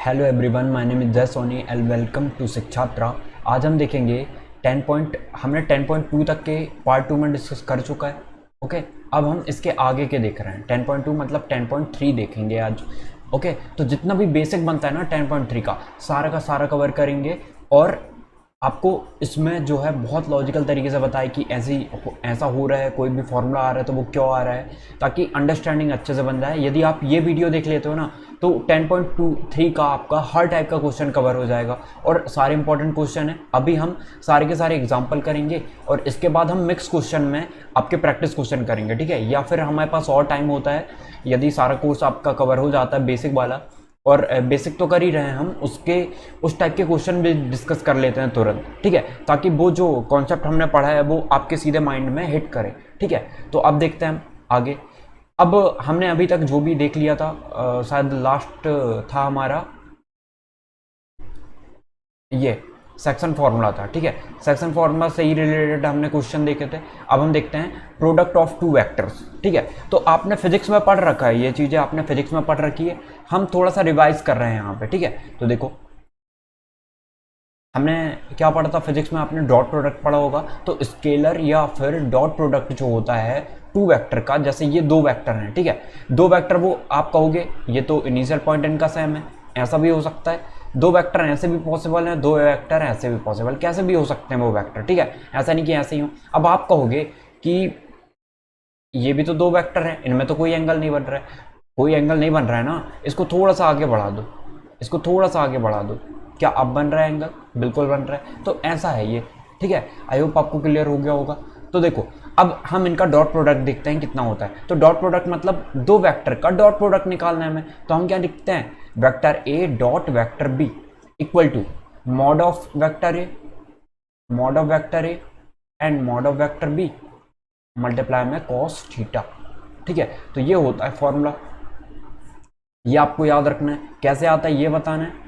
Hello everyone, my name is जय Soni and welcome to शिक्षात्रा। आज हम देखेंगे हमने 10.2 तक के पार्ट 2 में डिस्कस कर चुका है। ओके, अब हम इसके आगे के देख रहे हैं। 10.2 मतलब 10.3 देखेंगे आज। ओके, तो जितना भी बेसिक बनता है ना 10.3 का सारा कवर करेंगे और आपको इसमें जो है बहुत लॉजिकल तरीके से बताए कि ऐसा हो रहा है, कोई भी फॉर्मूला आ रहा है तो वो क्यों आ रहा है, ताकि अंडरस्टैंडिंग अच्छे से बन जाए। यदि आप ये वीडियो देख लेते हो ना तो 10.23 का आपका हर टाइप का क्वेश्चन कवर हो जाएगा और सारे इंपॉर्टेंट क्वेश्चन है। अभी हम सारे के सारे एग्जाम्पल करेंगे और इसके बाद हम मिक्स क्वेश्चन में आपके प्रैक्टिस क्वेश्चन करेंगे, ठीक है। या फिर हमारे पास और टाइम होता है, यदि सारा कोर्स आपका कवर हो जाता है बेसिक वाला, और बेसिक तो कर ही रहे हैं हम, उसके उस टाइप के क्वेश्चन भी डिस्कस कर लेते हैं तुरंत, ठीक है, ताकि वो जो कॉन्सेप्ट हमने पढ़ा है वो आपके सीधे माइंड में हिट करे, ठीक है। तो अब देखते हैं हम आगे। अब हमने अभी तक जो भी देख लिया था, शायद लास्ट था हमारा ये सेक्शन फॉर्मूला था, ठीक है। सेक्शन फॉर्मूला से ही रिलेटेड हमने क्वेश्चन देखे थे। अब हम देखते हैं प्रोडक्ट ऑफ टू वेक्टर्स, ठीक है। तो आपने फिजिक्स में पढ़ रखा है, ये चीज़ें आपने फिजिक्स में पढ़ रखी है, हम थोड़ा सा रिवाइज कर रहे हैं यहाँ पे, ठीक है। तो देखो हमने क्या पढ़ा था फिजिक्स में, आपने डॉट प्रोडक्ट पढ़ा होगा। तो स्केलर या फिर डॉट प्रोडक्ट जो होता है टू वेक्टर का, जैसे ये दो वेक्टर हैं, ठीक है। दो वेक्टर, वो आप कहोगे ये तो इनिशियल पॉइंट इनका सेम है, ऐसा भी हो सकता है। दो वेक्टर ऐसे भी पॉसिबल है, दो वेक्टर ऐसे भी पॉसिबल, कैसे भी हो सकते हैं वो वेक्टर, ठीक है। ऐसा नहीं कि ऐसे ही हो। अब आप कहोगे कि ये भी तो दो वेक्टर है, इनमें तो कोई एंगल नहीं बन रहा है। कोई एंगल नहीं बन रहा है ना, इसको थोड़ा सा आगे बढ़ा दो, इसको थोड़ा सा आगे बढ़ा दो, क्या अब बन रहा है एंगल? बिल्कुल बन रहा है। तो ऐसा है ये, ठीक है। आई होप आपको क्लियर हो गया होगा। तो देखो अब हम इनका डॉट प्रोडक्ट देखते हैं कितना होता है। तो डॉट प्रोडक्ट मतलब दो वेक्टर का डॉट प्रोडक्ट निकालना है हमें। तो हम क्या लिखते हैं, vector A dot vector B equal to mod of vector A, mod of vector A and mod of vector B multiply में कॉस थीटा, ठीक है। तो ये होता है फॉर्मूला, ये आपको याद रखना है। कैसे आता है ये बताना है।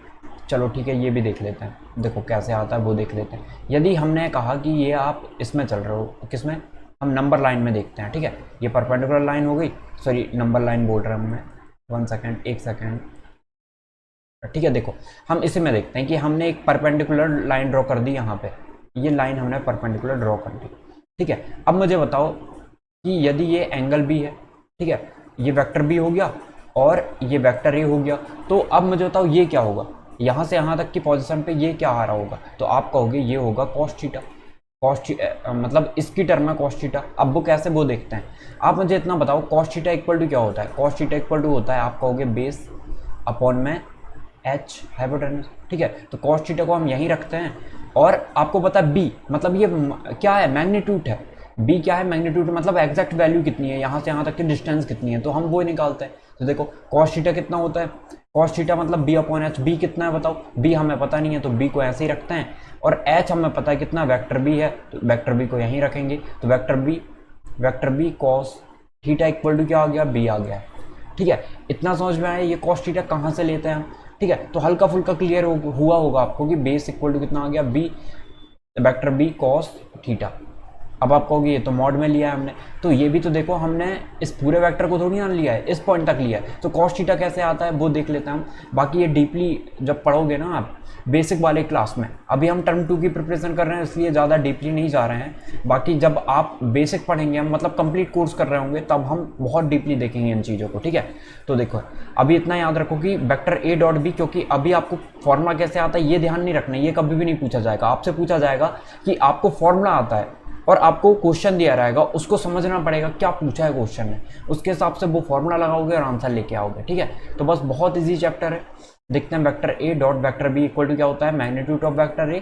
चलो ठीक है, ये भी देख लेते हैं। देखो कैसे आता है वो देख लेते हैं। यदि हमने कहा कि ये आप इसमें चल रहे हो, किसमें, हम नंबर लाइन में देखते हैं, ठीक है। ये परपेंडिकुलर लाइन हो गई, सॉरी नंबर लाइन बोल रहा हूँ मैं, 1 सेकेंड 1 सेकेंड, ठीक है। देखो हम इसी में देखते हैं कि हमने एक परपेंडिकुलर लाइन ड्रॉ कर दी यहाँ पे, ये लाइन हमने परपेंडिकुलर ड्रॉ कर दी, ठीक है। अब मुझे बताओ कि यदि ये एंगल बी है, ठीक है, ये वेक्टर बी हो गया और ये वेक्टर ए हो गया, तो अब मुझे बताओ ये क्या होगा, यहाँ से यहाँ तक की पोजीशन पे ये क्या आ रहा होगा। तो आप कहोगे ये होगा कॉस थीटा, मतलब इसकी टर्म में कॉस थीटा। अब वो कैसे, वो देखते हैं। आप मुझे इतना बताओ कॉस थीटा इक्वल टू क्या होता है। कॉस थीटा इक्वल टू होता है, आप कहोगे बेस अपॉन में एच हाइपोटेनस, ठीक है। तो कॉस थीटा को हम यहीं रखते हैं और आपको पता है बी मतलब ये क्या है, मैग्नीट्यूड है। बी क्या है, मैग्नीट्यूड, मतलब एग्जैक्ट वैल्यू कितनी है, यहाँ से यहाँ तक की डिस्टेंस कितनी है, तो हम वो निकालते हैं। तो देखो कॉस थीटा कितना होता है, कॉस थीटा मतलब बी अपॉन एच। बी कितना है बताओ, बी हमें पता नहीं है तो बी को ऐसे ही रखते हैं, और एच हमें पता है कितना, वेक्टर बी है, तो वेक्टर बी को यहीं रखेंगे। तो vector B cos theta equal to क्या आ गया, बी आ गया, ठीक है। इतना समझ में आया ये कॉस थीटा कहाँ से लेते हैं हम, ठीक है। तो हल्का फुल्का क्लियर हुआ होगा आपको कि बेस इक्वल टू कितना आ गया, B vector B cos theta. अब आप कहोगे ये तो मॉड में लिया है हमने, तो ये भी तो देखो हमने इस पूरे वेक्टर को थोड़ी ना लिया है, इस पॉइंट तक लिया है। तो कॉस थीटा कैसे आता है वो देख लेते हैं हम। बाकी ये डीपली जब पढ़ोगे ना आप बेसिक वाले क्लास में, अभी हम टर्म 2 की प्रिपरेशन कर रहे हैं इसलिए ज़्यादा डीपली नहीं जा रहे हैं। बाकी जब आप बेसिक पढ़ेंगे, हम मतलब कंप्लीट कोर्स कर रहे होंगे, तब हम बहुत डीपली देखेंगे इन चीज़ों को, ठीक है। तो देखो अभी इतना याद रखो कि वेक्टर ए डॉट बी, क्योंकि अभी आपको फॉर्मूला कैसे आता है ये ध्यान नहीं रखना, ये कभी भी नहीं पूछा जाएगा। आपसे पूछा जाएगा कि आपको फॉर्मूला आता है और आपको क्वेश्चन दिया रहेगा, उसको समझना पड़ेगा क्या पूछा है क्वेश्चन ने, उसके हिसाब से वो फॉर्मूला लगाओगे और आंसर लेके आओगे, ठीक है। तो बस बहुत इजी चैप्टर है। देखते हैं vector A dot vector B equal to क्या होता है, magnitude of vector A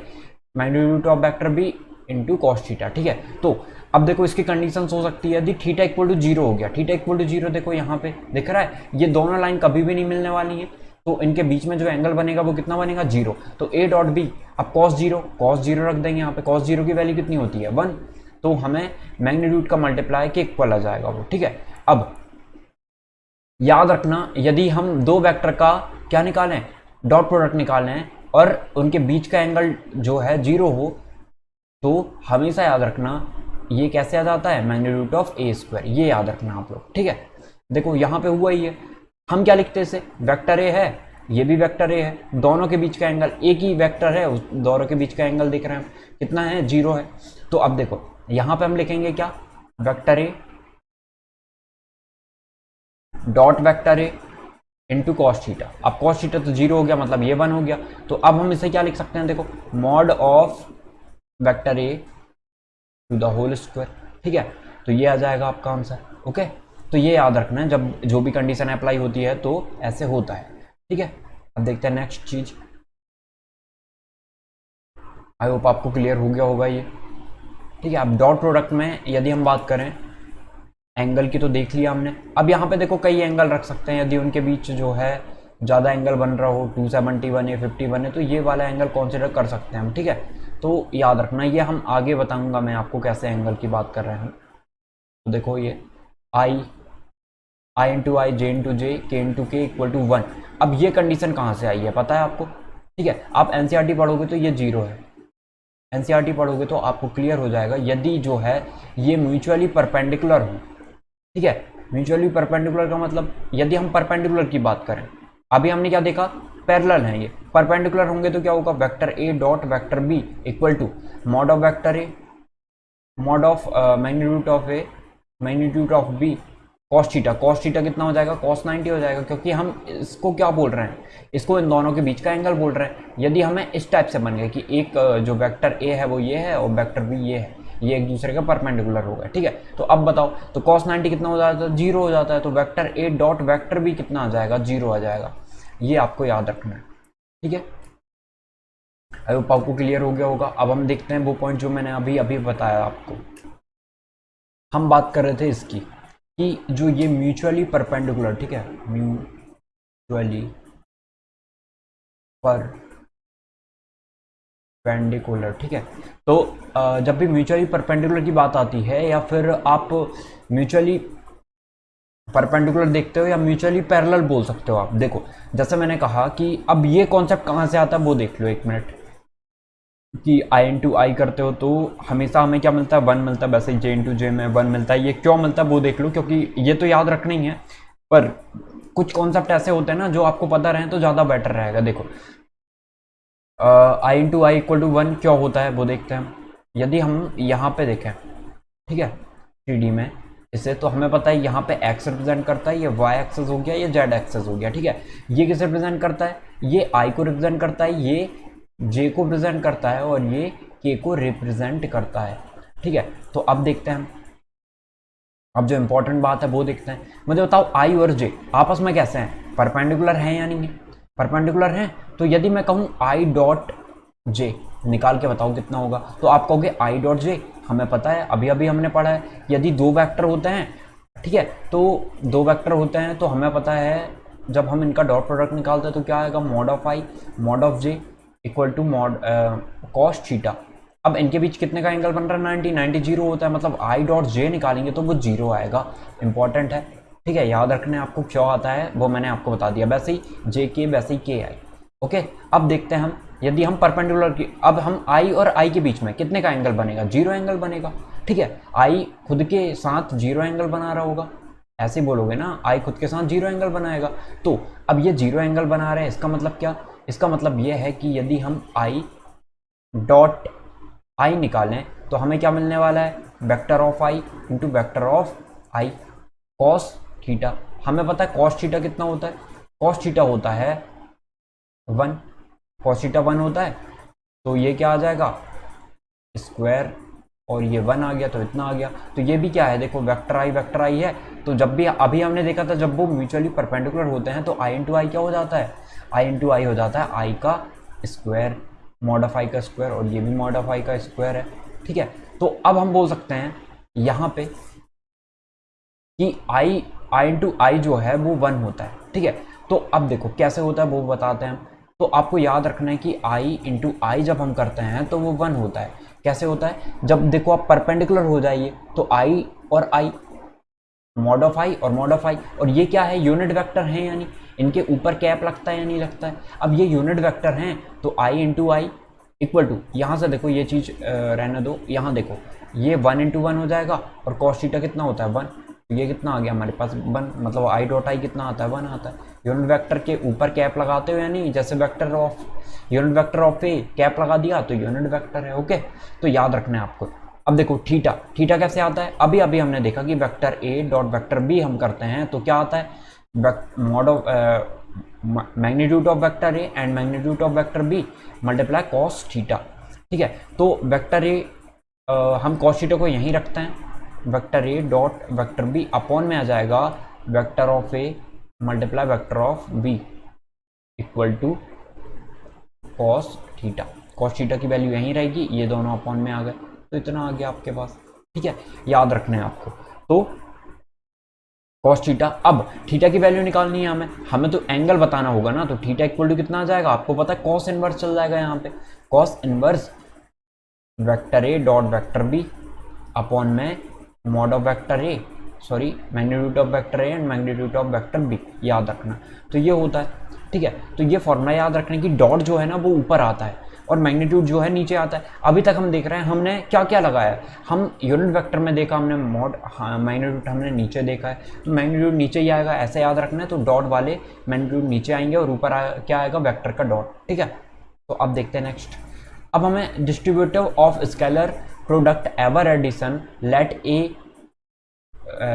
magnitude of vector B into cos theta, ठीक है। तो अब देखो इसकी कंडीशंस हो सकती है, यदि थीटा इक्वल टू 0 हो गया, थीटा इक्वल टू 0, देखो यहाँ पे दिख रहा है ये दोनों लाइन कभी भी नहीं मिलने वाली है, तो इनके बीच में जो एंगल बनेगा वो कितना बनेगा, 0। तो ए डॉट बी, अब कॉस जीरो रख देंगे यहाँ पे, कॉस जीरो की वैल्यू कितनी होती है 1, तो हमें मैग्नीट्यूड का मल्टीप्लाई के इक्वल आ जाएगा वो, ठीक है। अब याद रखना यदि हम दो वेक्टर का क्या निकालें, डॉट प्रोडक्ट निकालें और उनके बीच का एंगल जो है 0 हो, तो हमेशा याद रखना ये कैसे आ जाता है, मैग्नीट्यूड ऑफ ए स्क्वायर, ये याद रखना आप लोग, ठीक है। देखो यहाँ पे हुआ ही है, हम क्या लिखते हैं इसे, वेक्टर ए है ये भी वेक्टर ए है, दोनों के बीच का एंगल एक ही वेक्टर है, दोनों के बीच का एंगल दिख रहे हैं कितना है, 0 है। तो अब देखो यहां पे हम लिखेंगे क्या, vector A dot vector A into cos theta. अब कॉस थीटा तो 0 हो गया, मतलब ये 1 हो गया। तो अब हम इसे क्या लिख सकते हैं, देखो mod of vector A to the whole square, ठीक है। तो ये आ जाएगा आपका आंसर। ओके, तो ये याद रखना है, जब जो भी कंडीशन अप्लाई होती है तो ऐसे होता है, ठीक है। अब देखते हैं नेक्स्ट चीज। आई होप आपको क्लियर हो गया होगा ये, ठीक है। अब डॉट प्रोडक्ट में यदि हम बात करें एंगल की तो देख लिया हमने। अब यहाँ पे देखो कई एंगल रख सकते हैं, यदि उनके बीच जो है ज़्यादा एंगल बन रहा हो, 271 है 51 है, तो ये वाला एंगल कंसिडर कर सकते हैं हम, ठीक है। तो याद रखना, ये हम आगे बताऊंगा मैं आपको कैसे एंगल की बात कर रहे हैं। तो देखो ये आई इंटू आई, जे इंटू जे, के इंटू के इक्वल टू 1। अब ये कंडीशन कहाँ से आई है पता है आपको, ठीक है। आप एनसीईआरटी पढ़ोगे तो ये 0 है, एनसीईआरटी पढ़ोगे तो आपको क्लियर हो जाएगा। यदि जो है ये म्यूचुअली परपेंडिकुलर हो, ठीक है। म्यूचुअली परपेंडिकुलर का मतलब यदि हम परपेंडिकुलर की बात करें, अभी हमने क्या देखा, पैरेलल है ये, परपेंडिकुलर होंगे तो क्या होगा, vector A dot vector B equal to mod of vector A mod of magnitude of B cos theta. Cos theta कितना हो जाएगा, कॉस 90 हो जाएगा, क्योंकि हम इसको क्या बोल रहे हैं, इसको इन दोनों के बीच का एंगल बोल रहे हैं। यदि हमें इस टाइप से बन गया कि एक जो वेक्टर ए है वो ये है और वेक्टर बी ये है, ये एक दूसरे का परपेंडिकुलर होगा, ठीक है। तो अब बताओ, तो cos 90 कितना हो जाता है, 0 हो जाता है। तो vector A dot vector B कितना आ जाएगा, 0 आ जाएगा। ये आपको याद रखना है, ठीक है। आई होप आपको क्लियर हो गया होगा। अब हम देखते हैं वो पॉइंट जो मैंने अभी अभी बताया आपको। हम बात कर रहे थे इसकी कि जो ये म्यूचुअली परपेंडिकुलर, ठीक है, म्यूचुअली परपेंडिकुलर, ठीक है। तो जब भी म्यूचुअली परपेंडिकुलर की बात आती है, या फिर आप म्यूचुअली परपेंडिकुलर देखते हो या म्यूचुअली पैरेलल बोल सकते हो आप। देखो जैसे मैंने कहा कि अब ये कॉन्सेप्ट कहाँ से आता है वो देख लो एक मिनट, कि आई इंटू आई करते हो तो हमेशा हमें क्या मिलता है, 1 मिलता है। वैसे ही जे इंटू जे में 1 मिलता है। ये क्यों मिलता है वो देख लो, क्योंकि ये तो याद रखना ही है, पर कुछ कॉन्सेप्ट ऐसे होते हैं ना जो आपको पता रहे तो ज़्यादा बेटर रहेगा। देखो आई इंटू आई इक्वल टू 1 क्यों होता है वो देखते हैं। यदि हम यहाँ पे देखें, ठीक है, 3D में इसे, तो हमें पता है यहाँ पे x रिप्रेजेंट करता है, ये y एक्सेस हो गया, ये z एक्सेस हो गया, ठीक है। ये किसे रिप्रेजेंट करता है, ये i को रिप्रेजेंट करता है, ये j को रिप्रेजेंट करता है और ये k को रिप्रेजेंट करता है, ठीक है। तो अब देखते हैं हम, अब जो इंपॉर्टेंट बात है वो देखते हैं। मुझे बताओ i और j आपस में कैसे हैं, परपेंडिकुलर हैं या नहीं है, परपेंडिकुलर हैं। तो यदि मैं कहूँ i डॉट j, निकाल के बताओ कितना होगा, तो आप कहोगे i डॉट j, हमें पता है अभी अभी हमने पढ़ा है, यदि दो वेक्टर होते हैं, ठीक है, तो दो वेक्टर होते हैं तो हमें पता है जब हम इनका डॉट प्रोडक्ट निकालते हैं तो क्या आएगा, mod of i mod of j equal to mod cos theta. अब इनके बीच कितने का एंगल बन रहा है, 90 0 होता है, मतलब आई डॉट जे निकालेंगे तो वो 0 आएगा। इंपॉर्टेंट है, ठीक है, याद रखने आपको क्यों आता है वो मैंने आपको बता दिया। वैसे ही जे के वैसे ही के आई। ओके, अब देखते हैं हम, यदि हम परपेंडिकुलर की, अब हम आई और आई के बीच में कितने का एंगल बनेगा, 0 एंगल बनेगा, ठीक है। आई खुद के साथ 0 एंगल बना रहा होगा, ऐसे बोलोगे ना, आई खुद के साथ 0 एंगल बनाएगा। तो अब ये 0 एंगल बना रहे हैं, इसका मतलब क्या, इसका मतलब ये है कि यदि हम आई डॉट आई निकालें तो हमें क्या मिलने वाला है, vector of I into vector of I cos theta. हमें पता है कॉस थीटा कितना होता है, कॉस थीटा होता है 1, कॉस थीटा 1 होता है। तो ये क्या आ जाएगा, स्क्वायर, और ये 1 आ गया तो इतना आ गया। तो ये भी क्या है, देखो वेक्टर आई है। तो जब भी अभी हमने देखा था जब वो म्यूचुअली परपेंडिकुलर होते हैं तो आई इंटू आई क्या हो जाता है, आई इंटू आई हो जाता है आई का स्क्वायर, मॉड ऑफ आई का स्क्वायर, और ये भी मॉड ऑफ आई का स्क्वायर है, ठीक है। तो अब हम बोल सकते हैं यहाँ पे कि आई इंटू आई जो है वो 1 होता है, ठीक है। तो अब देखो कैसे होता है वो बताते हैं हम। तो आपको याद रखना है कि आई इंटू आई जब हम करते हैं तो वो 1 होता है। कैसे होता है, जब देखो आप परपेंडिकुलर हो जाइए तो आई और आई, मॉड ऑफ आई और मॉड ऑफ आई, और ये क्या है, यूनिट वेक्टर हैं, यानी इनके ऊपर कैप लगता है या नहीं लगता है। अब ये यूनिट वेक्टर हैं तो आई इंटू आई इक्वल टू, यहाँ से देखो ये चीज़ रहने दो, यहाँ देखो ये 1 इंटू 1 हो जाएगा, और कॉस थीटा कितना होता है 1, तो ये कितना आ गया हमारे पास 1, मतलब आई डॉट आई कितना आता है 1 आता है। यूनिट वेक्टर के ऊपर कैप लगाते हो या नहीं, जैसे vector of unit vector of A cap लगा दिया तो यूनिट वेक्टर है। ओके, तो याद रखना है आपको। अब देखो थीटा, थीटा कैसे आता है, अभी अभी हमने देखा कि vector A dot vector B हम करते हैं तो क्या आता है, mod of magnitude of vector A and magnitude of vector B multiply cos theta. ठीक है, तो वेक्टर ए हम कॉस थीटा को यहीं रखते हैं, vector A dot vector B upon में आ जाएगा vector of A multiply vector of B equal to cos theta. Cos theta की वैल्यू यहीं रहेगी, ये दोनों अपॉन में आ गए, तो इतना आ गया आपके पास। ठीक है, याद रखना है आपको। तो कॉस थीटा, अब थीटा की वैल्यू निकालनी है हमें तो एंगल बताना होगा ना, तो थीटा इक्वल टू कितना आ जाएगा, आपको पता है कॉस इनवर्स चल जाएगा यहाँ पे, cos inverse vector A dot vector B upon में mod of vector A, sorry magnitude of vector A and magnitude of vector B, याद रखना। तो ये होता है। ठीक है, तो ये फॉर्मूला याद रखने की, डॉट जो है ना वो ऊपर आता है और मैग्नीट्यूड जो है नीचे आता है। अभी तक हम देख रहे हैं हमने क्या क्या लगाया है, हम यूनिट वेक्टर में देखा हमने मॉड, हाँ मैग्नीट्यूड हमने नीचे देखा है, तो मैग्नीट्यूड नीचे ही आएगा, ऐसे याद रखना है। तो डॉट वाले मैग्नीट्यूड नीचे आएंगे और ऊपर क्या आएगा, वेक्टर का डॉट। ठीक है, तो अब देखते हैं नेक्स्ट। अब हमें distributive of scalar product ever addition let A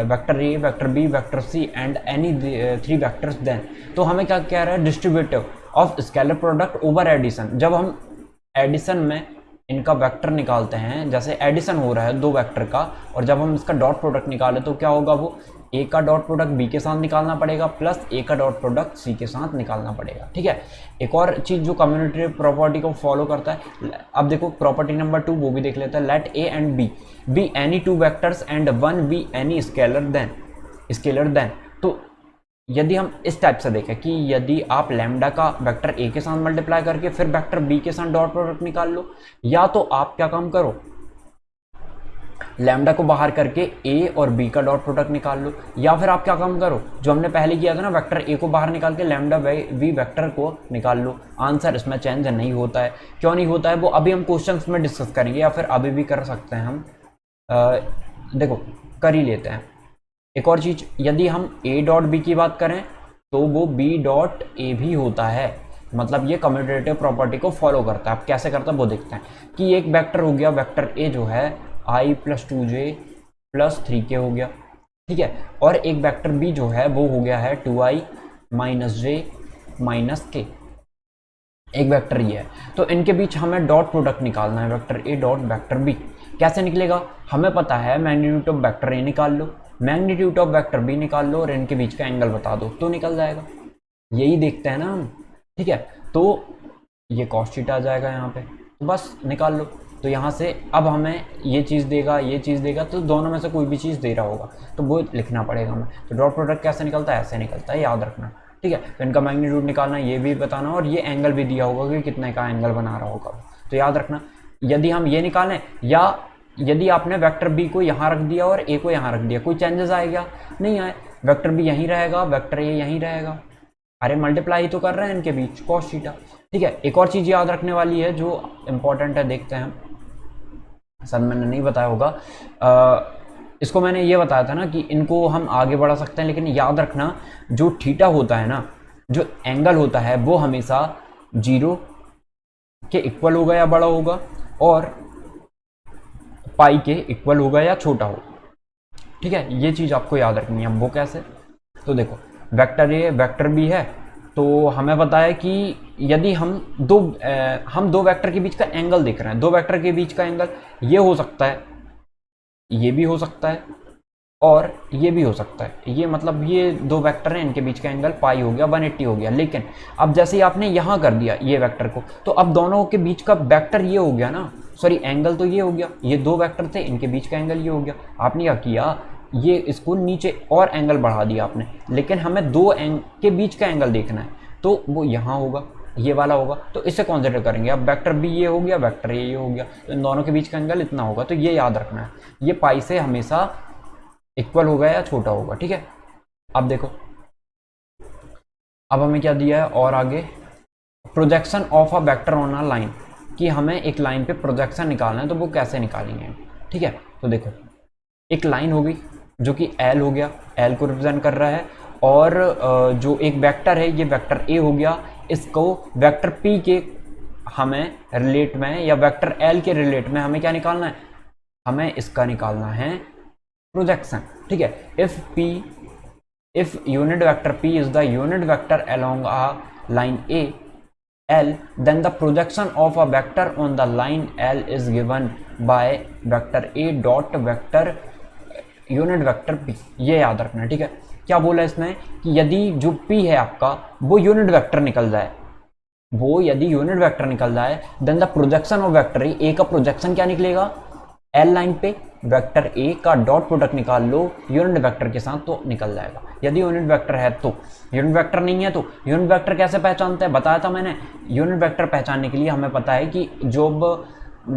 vector A vector B vector C and any 3 vectors then, तो हमें क्या कह रहा है, distributive of scalar product over addition. जब हम एडिशन में इनका वेक्टर निकालते हैं, जैसे एडिशन हो रहा है 2 वेक्टर का, और जब हम इसका डॉट प्रोडक्ट निकालें तो क्या होगा, वो ए का डॉट प्रोडक्ट बी के साथ निकालना पड़ेगा प्लस ए का डॉट प्रोडक्ट सी के साथ निकालना पड़ेगा। ठीक है, एक और चीज़ जो कम्यूटेटिव प्रॉपर्टी को फॉलो करता है, अब देखो प्रॉपर्टी नंबर 2 वो भी देख लेते हैं। Let A and B B any 2 vectors and 1 B any scalar then. तो यदि हम इस टाइप से देखें कि यदि आप लैम्डा का वेक्टर ए के साथ मल्टीप्लाई करके फिर वेक्टर बी के साथ डॉट प्रोडक्ट निकाल लो, या तो आप क्या काम करो, लैम्डा को बाहर करके ए और बी का डॉट प्रोडक्ट निकाल लो, या फिर आप क्या काम करो जो हमने पहले किया था ना, वेक्टर ए को बाहर निकाल के लैम्डा बी वेक्टर को निकाल लो। आंसर इसमें चेंज नहीं होता है। क्यों नहीं होता है वो अभी हम क्वेश्चंस में डिस्कस करेंगे, या फिर अभी भी कर सकते हैं हम, देखो कर ही लेते हैं। एक और चीज़, यदि हम ए डॉट बी की बात करें तो वो बी डॉट ए भी होता है, मतलब ये कम्यूटेटिव प्रॉपर्टी को फॉलो करता है। अब कैसे करता है वो देखते हैं कि एक वेक्टर हो गया, वेक्टर ए जो है i + 2j + 3k हो गया। ठीक है, और एक वेक्टर बी जो है वो हो गया है 2i - j - k, एक वेक्टर ये है। तो इनके बीच हमें डॉट प्रोडक्ट निकालना है, vector A dot vector B. कैसे निकलेगा, हमें पता है मैग्नीट्यूड ऑफ वेक्टर ए निकाल लो, मैग्नीट्यूड ऑफ वेक्टर बी निकाल लो और इनके बीच का एंगल बता दो तो निकल जाएगा। यही देखते हैं ना हम। ठीक है, तो ये कॉस थीटा आ जाएगा यहाँ पे, तो बस निकाल लो। तो यहाँ से अब हमें ये चीज़ देगा, तो दोनों में से कोई भी चीज़ दे रहा होगा तो वो लिखना पड़ेगा हमें। तो डॉट प्रोडक्ट कैसे निकलता है, ऐसे निकलता है, याद रखना। ठीक है, तो इनका मैग्नीट्यूड निकालना, ये भी बताना, और ये एंगल भी दिया होगा कि कितने का एंगल बना रहा होगा, तो याद रखना। यदि हम ये निकालें, या यदि आपने वेक्टर बी को यहाँ रख दिया और ए को यहाँ रख दिया, कोई चेंजेस आएगा, नहीं आए, वेक्टर बी यहीं रहेगा, वेक्टर ए यहीं रहेगा, अरे मल्टीप्लाई तो कर रहे हैं इनके बीच, कॉस थीटा। ठीक है, एक और चीज़ याद रखने वाली है जो इंपॉर्टेंट है, देखते हैं। सर मैंने नहीं बताया होगा, इसको मैंने ये बताया था ना कि इनको हम आगे बढ़ा सकते हैं, लेकिन याद रखना जो थीटा होता है ना, जो एंगल होता है वो हमेशा 0 के इक्वल होगा या बड़ा होगा, और पाई के इक्वल होगा या छोटा होगा। ठीक है, ये चीज़ आपको याद रखनी है। वो कैसे, तो देखो वेक्टर ए वेक्टर बी है, तो हमें पता है कि यदि हम दो वेक्टर के बीच का एंगल देख रहे हैं, 2 वेक्टर के बीच का एंगल ये हो सकता है, ये भी हो सकता है, और ये भी हो सकता है। ये मतलब ये 2 वेक्टर हैं, इनके बीच का एंगल पाई हो गया, 180 हो गया। लेकिन अब जैसे ही आपने यहाँ कर दिया ये वेक्टर को, तो अब दोनों के बीच का वेक्टर ये हो गया ना, सॉरी एंगल तो ये हो गया, ये 2 वेक्टर थे, इनके बीच का एंगल ये हो गया। आपने क्या किया, ये इसको नीचे और एंगल बढ़ा दिया आपने, लेकिन हमें 2 के बीच का एंगल देखना है, तो वो यहाँ होगा, ये वाला होगा, तो इससे कंसीडर करेंगे। अब वेक्टर बी ये हो गया, वेक्टर ए ये हो गया, तो इन दोनों के बीच का एंगल इतना होगा। तो ये याद रखना है, ये पाई से हमेशा इक्वल होगा या छोटा होगा। ठीक है, अब देखो, अब हमें क्या दिया है और आगे, projection of a vector on a line, कि हमें एक लाइन पे प्रोजेक्शन निकालना है, तो वो कैसे निकालेंगे। ठीक है, तो देखो एक लाइन होगी जो कि एल हो गया, एल को रिप्रेजेंट कर रहा है, और जो एक वेक्टर है ये वेक्टर ए हो गया, इसको वेक्टर पी के हमें रिलेट में या वेक्टर एल के रिलेट में हमें क्या निकालना है, हमें इसका निकालना है प्रोजेक्शन। ठीक है, if unit vector p is the unit vector along a line a L, then the projection of a vector on the line L is given by vector a dot vector unit vector p। ये याद रखना है। ठीक है, क्या बोला इसमें कि यदि जो p है आपका वो यूनिट वेक्टर निकल जाए, वो यदि यूनिट वेक्टर निकल जाए, then the projection of vector A का प्रोजेक्शन क्या निकलेगा, एल लाइन पे वेक्टर ए का डॉट प्रोडक्ट निकाल लो यूनिट वेक्टर के साथ तो निकल जाएगा। यदि यूनिट वेक्टर है तो, यूनिट वेक्टर नहीं है तो यूनिट वेक्टर कैसे पहचानते हैं, बताया था मैंने। यूनिट वेक्टर पहचानने के लिए हमें पता है कि जब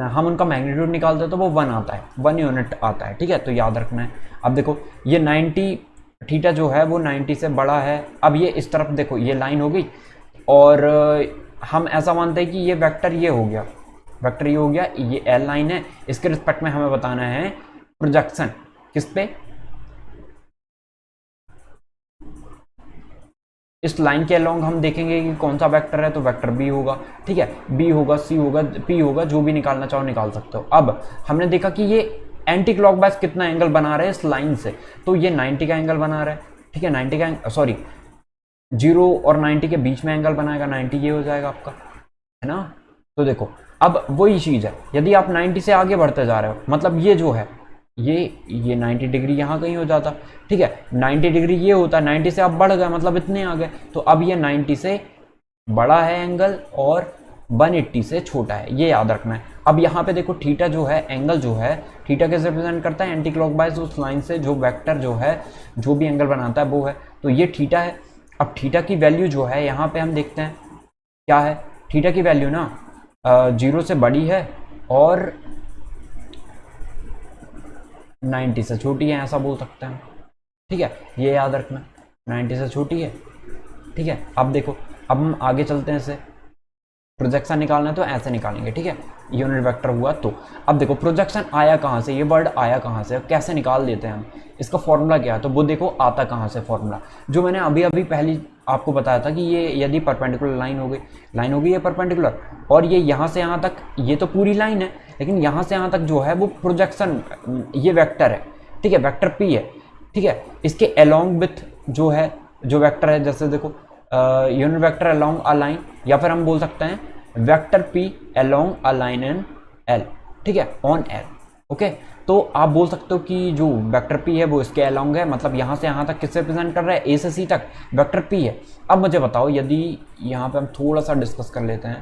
हम उनका मैग्नीट्यूड निकालते हैं तो वो 1 आता है, 1 यूनिट आता है। ठीक है, तो याद रखना है। अब देखो ये 90 थीटा जो है वो 90 से बड़ा है। अब ये इस तरफ देखो ये लाइन हो गई और हम ऐसा मानते हैं कि ये वेक्टर ये हो गया, वेक्टर ये हो गया, ये एल लाइन है, इसके रिस्पेक्ट में हमें बताना है प्रोजेक्शन किस पे, इस लाइन के अलोंग हम देखेंगे कि कौन सा वेक्टर है, तो वेक्टर बी होगा। ठीक है, बी होगा, सी होगा, पी होगा, जो भी निकालना चाहो निकाल सकते हो। अब हमने देखा कि ये एंटी क्लॉकवाइज कितना एंगल बना रहे हैं इस लाइन से, तो ये 90 का एंगल बना रहा है। ठीक है, 90 का सॉरी 0 और 90 के बीच में एंगल बनाएगा, 90 ये हो जाएगा आपका, है ना। तो देखो अब वही चीज़ है, यदि आप 90 से आगे बढ़ते जा रहे हो, मतलब ये जो है ये 90 डिग्री यहाँ कहीं हो जाता। ठीक है, 90 डिग्री ये होता है, 90 से आप बढ़ गए मतलब इतने आ गए, तो अब ये 90 से बड़ा है एंगल और 180 से छोटा है, ये याद रखना है। अब यहाँ पे देखो थीटा जो है, एंगल जो है, थीटा कैसे रिप्रेजेंट करता है, एंटी क्लॉकवाइज उस लाइन से जो वेक्टर जो है जो भी एंगल बनाता है वो है, तो ये थीटा है। अब थीटा की वैल्यू जो है यहाँ पे हम देखते हैं क्या है, थीटा की वैल्यू ना 0 से बड़ी है और 90 से छोटी है, ऐसा बोल सकते हैं। ठीक है, ये याद रखना, 90 से छोटी है। ठीक है, अब देखो अब हम आगे चलते हैं, इसे प्रोजेक्शन निकालना है तो ऐसे निकालेंगे। ठीक है, यूनिट वेक्टर हुआ तो अब देखो प्रोजेक्शन आया कहाँ से, ये वर्ड आया कहाँ से, कैसे निकाल देते हैं हम, इसका फॉर्मूला क्या है, तो वो देखो आता कहाँ से फॉर्मूला, जो मैंने अभी अभी पहली आपको बताया था कि ये यदि परपेंडिकुलर लाइन हो गई ये परपेंडिकुलर, और ये यहाँ से यहाँ तक ये तो पूरी लाइन है, लेकिन यहाँ से यहाँ तक जो है वो प्रोजेक्शन, ये वेक्टर है। ठीक है, वेक्टर पी है। ठीक है, इसके अलोंग विथ जो है जो वेक्टर है, जैसे देखो unit vector along a line, या फिर हम बोल सकते हैं vector P along a line in L. ठीक है, ऑन एल। ओके, तो आप बोल सकते हो कि जो वेक्टर पी है वो इसके अलोंग है, मतलब यहाँ से यहाँ तक किससे रिप्रेजेंट कर रहा है, ए से सी तक वेक्टर पी है। अब मुझे बताओ, यदि यहाँ पे हम थोड़ा सा डिस्कस कर लेते हैं।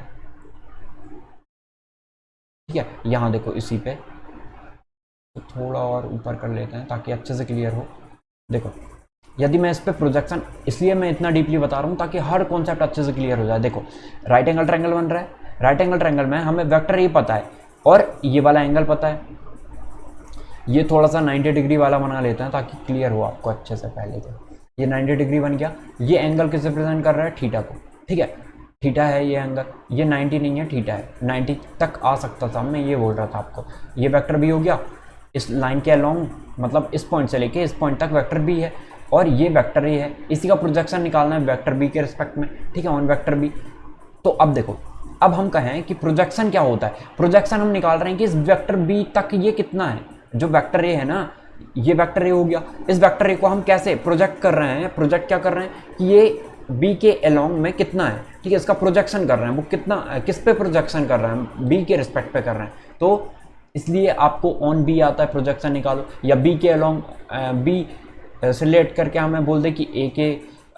ठीक है, यहाँ देखो इसी पे तो थोड़ा और ऊपर कर लेते हैं ताकि अच्छे से क्लियर हो। देखो यदि मैं इस पे प्रोजेक्शन, इसलिए मैं इतना डीपली बता रहा हूँ ताकि हर कॉन्सेप्ट अच्छे से क्लियर हो जाए। देखो राइट एंगल ट्रायंगल बन रहा है, राइट एंगल ट्रायंगल में हमें वेक्टर ए पता है और ये वाला एंगल पता है, ये थोड़ा सा 90 डिग्री वाला बना लेते हैं ताकि क्लियर हो आपको अच्छे से। पहले तो ये 90 डिग्री बन गया, ये एंगल किसे प्रेजेंट कर रहा है, थीटा को। ठीक है, थीटा है ये एंगल, ये 90 नहीं है, थीटा है, 90 तक आ सकता था, मैं ये बोल रहा था आपको। ये वेक्टर भी हो गया, इस लाइन के अलोंग मतलब इस पॉइंट से लेके इस पॉइंट तक वेक्टर बी है, और ये वेक्टर ए है, इसी का प्रोजेक्शन निकालना है वेक्टर बी के रिस्पेक्ट में। ठीक है, ऑन वेक्टर बी। तो अब देखो, अब हम कहें कि प्रोजेक्शन क्या होता है, प्रोजेक्शन हम निकाल रहे हैं कि इस वेक्टर बी तक ये कितना है, जो वेक्टर ए है ना, ये वेक्टर ए हो गया, इस वेक्टर ए को हम कैसे प्रोजेक्ट कर रहे हैं, प्रोजेक्ट क्या कर रहे हैं कि ये बी के अलोंग में कितना है। ठीक है, इसका प्रोजेक्शन कर रहे हैं, वो कितना किस पे प्रोजेक्शन कर रहे हैं, बी के रिस्पेक्ट पे कर रहे हैं, तो इसलिए आपको ऑन बी आता है प्रोजेक्शन निकालो, या बी के अलोंग बी से रिलेट करके हमें बोल दे कि ए के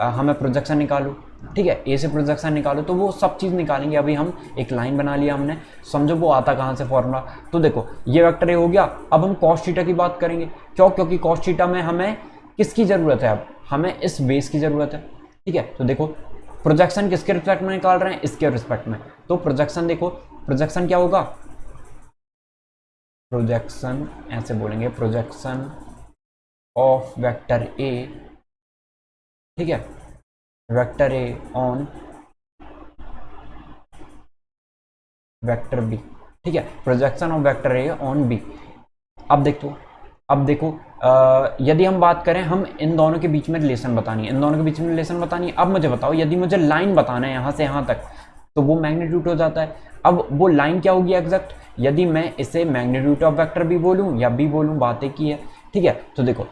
हमें प्रोजेक्शन निकालो। ठीक है, ए से प्रोजेक्शन निकालो, तो वो सब चीज़ निकालेंगे। अभी हम एक लाइन बना लिया हमने, समझो वो आता कहाँ से फॉर्मूला। तो देखो ये वेक्टर ए हो गया, अब हम कॉस थीटा की बात करेंगे। क्यों, क्योंकि कॉस थीटा में हमें किसकी ज़रूरत है, अब हमें इस बेस की ज़रूरत है। ठीक है, तो देखो प्रोजेक्शन किसके रिस्पेक्ट में निकाल रहे हैं, इसके रिस्पेक्ट में, तो प्रोजेक्शन देखो, प्रोजेक्शन क्या होगा, प्रोजेक्शन ऐसे बोलेंगे, प्रोजेक्शन ऑफ वेक्टर ए। ठीक है, vector A on vector B. ठीक है, projection of vector A on B. अब देखो अब देखो यदि हम बात करें, हम इन दोनों के बीच में रिलेशन बतानी है, इन दोनों के बीच में रिलेशन बतानी है। अब मुझे बताओ, यदि मुझे लाइन बताना है यहाँ से यहाँ तक, तो वो मैग्नीट्यूड हो जाता है। अब वो लाइन क्या होगी एग्जैक्ट, यदि मैं इसे मैग्नीट्यूड ऑफ वेक्टर भी बोलूँ या बी बोलूँ, बात एक ही है, ठीक है। तो देखो,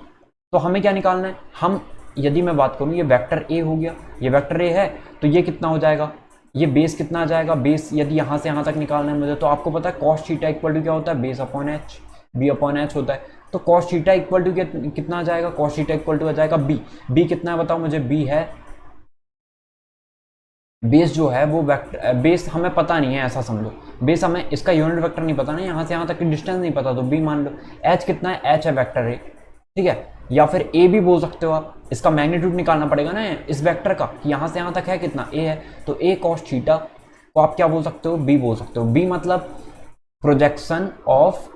तो हमें क्या निकालना है, हम यदि मैं बात करूँ, ये वेक्टर ए हो गया, ये वेक्टर ए है, तो ये कितना हो जाएगा, ये बेस कितना आ जाएगा, बेस यदि यहाँ से यहाँ तक निकालना है मुझे, तो आपको पता है कॉस थीटा इक्वल टू क्या होता है, base upon H, B upon H होता है। तो कॉस थीटा इक्वल टू कितना आ जाएगा, कॉस थीटा इक्वल टू आ जाएगा बी। बी कितना है बताओ मुझे, बी है, बेस जो है वो वेक्टर, बेस हमें पता नहीं है ऐसा समझो, बेस हमें इसका यूनिट वेक्टर नहीं पता ना, यहाँ से यहाँ तक की डिस्टेंस नहीं पता, तो बी मान लो। एच कितना है, एच है वेक्टर ए, ठीक है। या फिर ए भी बोल सकते हो आप, इसका मैग्नीट्यूड निकालना पड़ेगा ना इस वेक्टर का, कि यहाँ से यहाँ तक है कितना, ए है, तो ए कॉस थीटा को आप क्या बोल सकते हो, बी बोल सकते हो। बी मतलब प्रोजेक्शन ऑफ,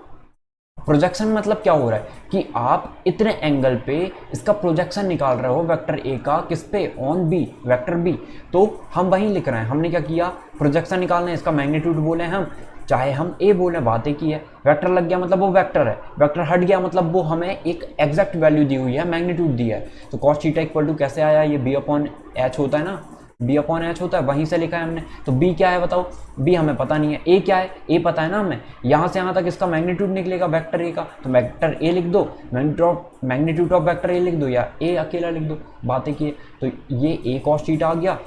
प्रोजेक्शन मतलब क्या हो रहा है कि आप इतने एंगल पे इसका प्रोजेक्शन निकाल रहे हो वेक्टर ए का, किस पे, ऑन बी, वेक्टर बी। तो हम वहीं लिख रहे हैं, हमने क्या किया, प्रोजेक्शन निकालना है, इसका मैग्नीट्यूड बोले हम, चाहे हम ए बोले, बात एक ही है। वेक्टर लग गया मतलब वो वेक्टर है, वेक्टर हट गया मतलब वो हमें एक एग्जैक्ट वैल्यू दी हुई है, मैग्नीट्यूड दी है। तो कॉस थीटा इक्वल टू कैसे आया, ये बी अपॉन एच होता है ना, बी अपॉन एच होता है, वहीं से लिखा है हमने। तो बी क्या है बताओ, बी हमें पता नहीं है। ए क्या है, ए पता है ना हमें, यहाँ से यहाँ तक इसका मैग्नीट्यूड निकलेगा वेक्टर ए का, तो वेक्टर ए लिख दो, मैग्नीट्यूड ऑफ वेक्टर ए लिख दो, या ए अकेला लिख दो, बात एक ही है। तो ये ए कॉस थीटा आ गया,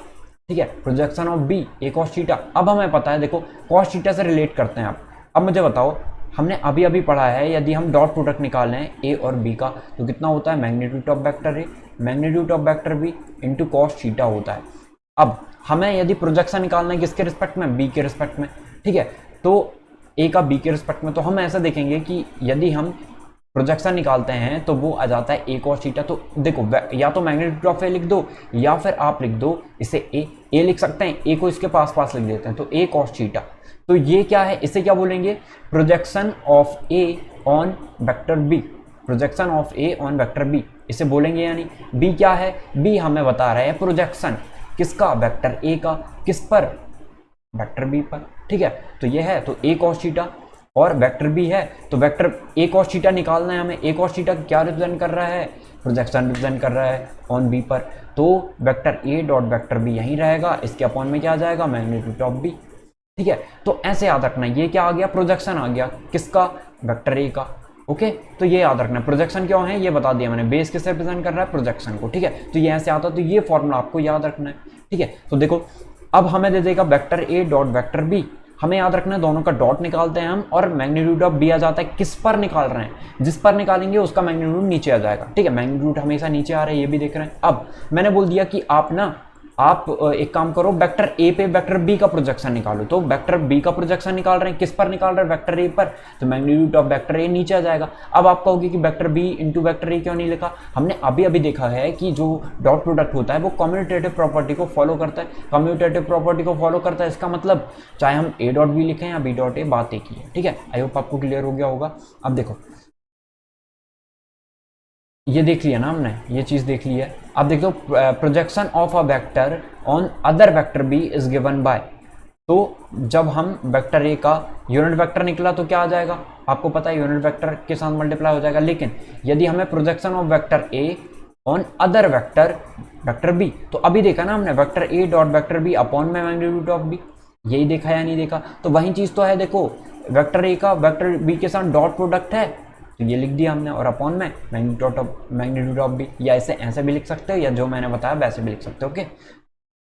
ठीक है, projection of B A cos theta. अब हमें पता है, देखो कॉस थीटा से रिलेट करते हैं आप। अब मुझे बताओ, हमने अभी अभी पढ़ा है, यदि हम डॉट प्रोडक्ट निकाल रहे हैं ए और बी का, तो कितना होता है, magnitude of vector A magnitude of vector B into cos theta होता है। अब हमें यदि प्रोजेक्शन निकालना है किसके रिस्पेक्ट में, बी के रिस्पेक्ट में, ठीक है। तो ए का बी के रिस्पेक्ट में, तो हम ऐसा देखेंगे कि यदि हम प्रोजेक्शन निकालते हैं तो वो आ जाता है ए कॉस थीटा। तो देखो, या तो मैग्नीट्यूड ऑफ ए लिख दो, या फिर आप लिख दो इसे ए लिख सकते हैं, ए को इसके पास पास लिख देते हैं, तो ए कॉस थीटा। तो ये क्या है, इसे क्या बोलेंगे, projection of A on vector B, projection of A on vector B इसे बोलेंगे। यानी बी क्या है, बी हमें बता रहे हैं प्रोजेक्शन किसका, वेक्टर ए का, किस पर, वेक्टर बी पर, ठीक है। तो ये है, तो ए कॉस थीटा और वेक्टर बी है, तो वेक्टर ए कॉस थीटा निकालना है हमें। ए कॉस थीटा क्या रिप्रेजेंट कर रहा है, प्रोजेक्शन रिप्रेजेंट कर रहा है ऑन बी पर, तो vector A dot vector B यहीं रहेगा, इसके अपॉन में क्या आ जाएगा, मैग्नीट्यूड ऑफ बी, ठीक है। तो ऐसे याद रखना, ये क्या आ गया, प्रोजेक्शन आ गया किसका, वेक्टर ए का, ओके। तो ये याद रखना, प्रोजेक्शन क्या है ये बता दिया मैंने, बेस किससे रिप्रेजेंट कर रहा है, प्रोजेक्शन को, ठीक है। तो ये ऐसे आता, तो ये फॉर्मूला आपको याद रखना है, ठीक है। तो देखो, अब हमें दे देगा vector A dot vector B, हमें याद रखना है दोनों का डॉट निकालते हैं हम, और मैग्नीट्यूड ऑफ बी आ जाता है किस पर निकाल रहे हैं, जिस पर निकालेंगे उसका मैग्नीट्यूड नीचे आ जाएगा, ठीक है। मैग्नीट्यूड हमेशा नीचे आ रहा है, ये भी देख रहे हैं। अब मैंने बोल दिया कि आप एक काम करो, वेक्टर ए पे वेक्टर बी का प्रोजेक्शन निकालो। तो वेक्टर बी का प्रोजेक्शन निकाल रहे हैं, किस पर निकाल रहे हैं, वेक्टर ए पर, तो मैग्नीट्यूड ऑफ वेक्टर ए नीचे आ जाएगा। अब आप कहोगे कि vector B into vector A क्यों नहीं लिखा, हमने अभी अभी देखा है कि जो डॉट प्रोडक्ट होता है वो कम्यूटेटिव प्रॉपर्टी को फॉलो करता है, कम्यूटेटिव प्रॉपर्टी को फॉलो करता है। इसका मतलब चाहे हम ए डॉट बी लिखें या बी डॉट ए, बात एक ही है, ठीक है। आई होप आपको क्लियर हो गया होगा। अब देखो, ये देख लिया ना हमने, ये चीज देख ली है। अब देख दो, projection of a vector on other vector B is given by, तो जब हम वेक्टर ए का यूनिट वेक्टर निकला तो क्या आ जाएगा, आपको पता है यूनिट वेक्टर के साथ मल्टीप्लाई हो जाएगा। लेकिन यदि हमें projection of vector A on other vector, vector B, तो अभी देखा ना हमने, vector A dot vector B upon में मैग्नीट्यूड ऑफ बी, यही देखा या नहीं देखा, तो वही चीज तो है। देखो, वेक्टर ए का वेक्टर बी के साथ डॉट प्रोडक्ट है, तो ये लिख दिया हमने, और अपॉन में मैग्नीट्यूड ऑफ बी, या इसे ऐसे भी लिख सकते हो, या जो मैंने बताया वैसे भी लिख सकते हो, ओके।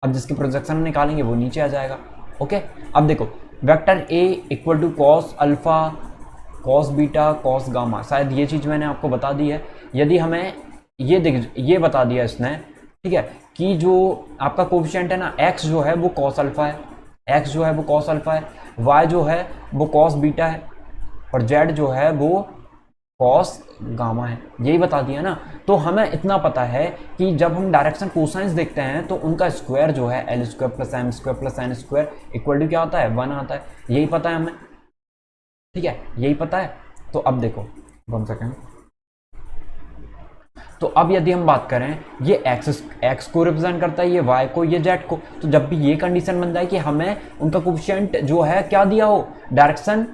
अब जिसकी प्रोजेक्शन निकालेंगे वो नीचे आ जाएगा, ओके। अब देखो, vector A equal to cos alpha, cos beta, cos gamma, शायद ये चीज़ मैंने आपको बता दी है। यदि हमें ये बता दिया इसने, ठीक है, कि जो आपका कोफिशिएंट है ना, एक्स जो है वो कॉस अल्फा है, एक्स जो है वो कॉस अल्फा है, वाई जो है वो कॉस बीटा है, और जेड जो है वो कॉस गामा है, यही बता दिया ना। तो हमें इतना पता है कि जब हम डायरेक्शन कोसाइंस देखते हैं तो उनका स्क्वायर जो है L square plus M square plus N square equal to क्या आता है, 1 आता है, यही पता है हमें, ठीक है, यही पता है। तो अब देखो 1 सेकेंड, तो अब यदि हम बात करें, ये एक्स को रिप्रेजेंट करता है, ये वाई को, ये जेड को, तो जब भी ये कंडीशन बन जाए कि हमें उनका कोफिशिएंट जो है क्या दिया हो, डायरेक्शन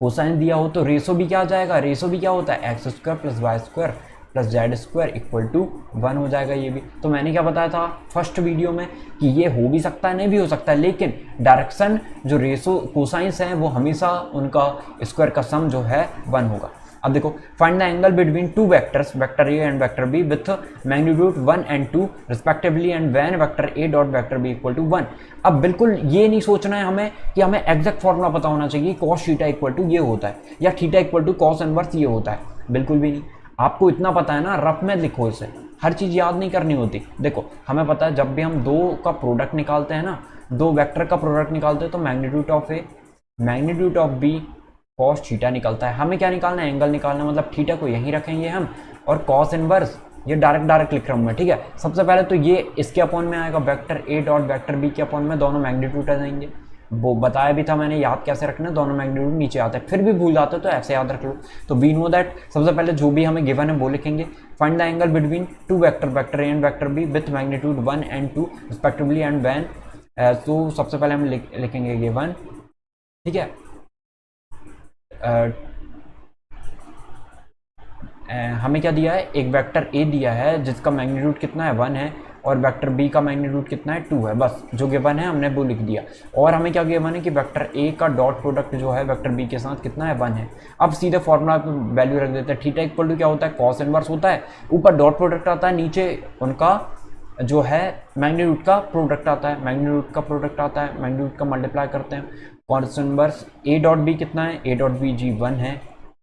कोसाइन दिया हो तो रेशो भी क्या आ जाएगा, रेशो भी क्या होता है X square plus Y square plus Z square equal to 1 हो जाएगा ये भी। तो मैंने क्या बताया था फर्स्ट वीडियो में कि ये हो भी सकता है नहीं भी हो सकता है, लेकिन डायरेक्शन जो रेशो कोसाइंस हैं वो हमेशा उनका स्क्वायर का सम जो है 1 होगा। अब देखो find the angle between two vectors vector A and vector B with magnitude 1 and 2 respectively and when vector A dot vector B equal to 1। अब बिल्कुल ये नहीं सोचना है हमें कि हमें एग्जैक्ट फॉर्मूला पता होना चाहिए कॉस थीटा इक्वल टू ये होता है या theta equal to cos inverse ये होता है, बिल्कुल भी नहीं। आपको इतना पता है ना, रफ में लिखो इसे, हर चीज़ याद नहीं करनी होती। देखो हमें पता है जब भी हम दो का प्रोडक्ट निकालते हैं ना, दो वेक्टर का प्रोडक्ट निकालते हैं तो magnitude of A magnitude of B cos theta निकलता है। हमें क्या निकालना है, एंगल निकालना है, मतलब थीटा को यहीं रखेंगे हम, और कॉस इनवर्स ये डायरेक्ट लिख रहा हूँ मैं, ठीक है। सबसे पहले तो ये इसके अपॉन में आएगा vector A dot vector B के अपॉन में, दोनों मैग्नीट्यूड आ जाएंगे। वो बताया भी था मैंने, याद कैसे रखना है, दोनों मैग्नीट्यूड नीचे आते हैं, फिर भी भूल जाते तो ऐसे याद रख लो। तो वी नो दैट सबसे पहले जो भी हमें गिवन है वो लिखेंगे। Find the angle between to vector vector A and vector B with magnitude 1 and 2 respectively and when. तो सबसे पहले हम लिखेंगे गिवन, ठीक है। हमें क्या दिया है, एक वेक्टर ए दिया है जिसका मैग्नीट्यूड कितना है 1 है, और वेक्टर बी का मैग्नीट्यूड कितना है 2 है, बस जो गिवन है हमने वो लिख दिया। और हमें क्या गिवन है कि वेक्टर ए का डॉट प्रोडक्ट जो है वेक्टर बी के साथ कितना है 1 है। अब सीधे फॉर्मूला पे वैल्यू रख देते हैं। थीटा इक्वल टू क्या होता है, कॉस इनवर्स होता है, ऊपर डॉट प्रोडक्ट आता है, नीचे उनका जो है मैग्नीट्यूड का प्रोडक्ट आता है, मैग्नीट्यूड का प्रोडक्ट आता है, मैग्नीट्यूड का मल्टीप्लाई करते हैं। Cos inverse A dot B कितना है, ए डॉट बी जी 1 है।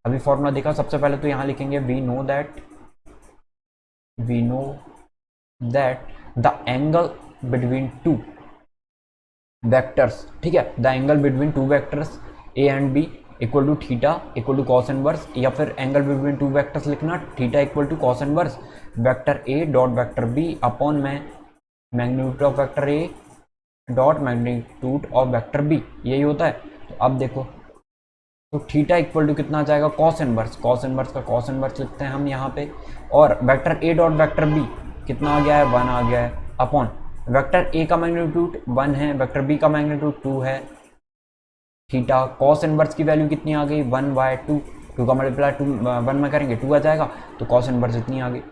अभी फॉर्मूला देखा, सबसे पहले तो यहाँ लिखेंगे we know that the angle between two vectors, ठीक है, the angle between two vectors A and B equal to theta equal to cos inverse, या फिर एंगल बिटवीन टू वेक्टर्स लिखना theta equal to cos inverse vector A dot vector B upon में magnitude of vector A dot magnitude of vector B, यही होता है। तो अब देखो, तो थीटा इक्वल टू कितना आ जाएगा, कॉस इनवर्स का कॉस इनवर्स लिखते हैं हम यहाँ पे, और vector A dot vector B कितना आ गया है 1 आ गया है, अपॉन वेक्टर ए का मैग्नीट्यूड 1 है, वेक्टर बी का मैग्नीट्यूड 2 है, थीटा कॉस इनवर्स की वैल्यू कितनी आ गई 1/2, 2 का मल्टीप्लाई 1 में करेंगे 2 आ जाएगा, तो कॉस इनवर्स इतनी आ गई।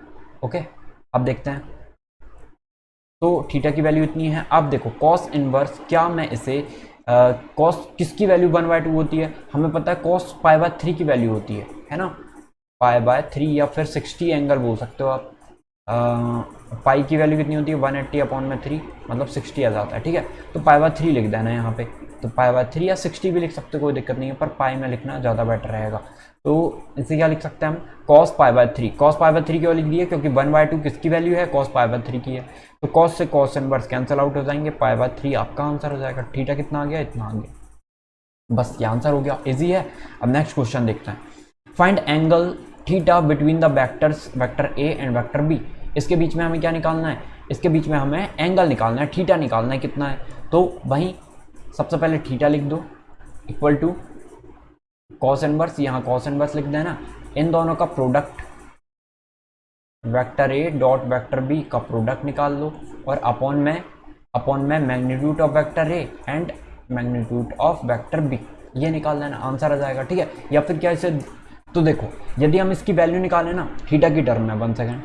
ओके, अब देखते हैं, तो थीटा की वैल्यू इतनी है। अब देखो कॉस इनवर्स, क्या मैं इसे कॉस किसकी वैल्यू 1/2 होती है, हमें पता है कॉस π/3 की वैल्यू होती है ना, π/3 या फिर 60 एंगल बोल सकते हो आप। पाई की वैल्यू कितनी होती है 180 अपॉन में 3, मतलब 60 आ जाता है, ठीक है। तो π/3 लिख देना यहाँ पे, तो π/3 या 60 भी लिख सकते हो, कोई दिक्कत नहीं है, पर पाई में लिखना ज़्यादा बेटर रहेगा। तो इसे क्या लिख सकते हैं हम, cos π/3, cos π/3 क्यों लिख दिए, क्योंकि 1/2 किसकी वैल्यू है, cos π/3 की है। तो cos से cos इनवर्स कैंसिल आउट हो जाएंगे, π/3 आपका आंसर हो जाएगा। थीटा कितना आ गया, इतना आ गया, बस ये आंसर हो गया, इजी है। अब नेक्स्ट क्वेश्चन देखते हैं। Find angle theta between the vectors vector A and vector B. इसके बीच में हमें क्या निकालना है, इसके बीच में हमें एंगल निकालना है, थीटा निकालना है कितना है। तो वहीं सबसे पहले थीटा लिख दो इक्वल टू कॉस इनवर्स, यहाँ कॉस इनवर्स लिख देना, इन दोनों का product vector A dot vector B का प्रोडक्ट निकाल लो, और अपॉन में magnitude of vector A and magnitude of vector B, ये निकाल लेना, आंसर आ जाएगा, ठीक है। या फिर क्या इसे, तो देखो यदि हम इसकी वैल्यू निकालें ना थीटा की टर्म में, 1 सेकेंड,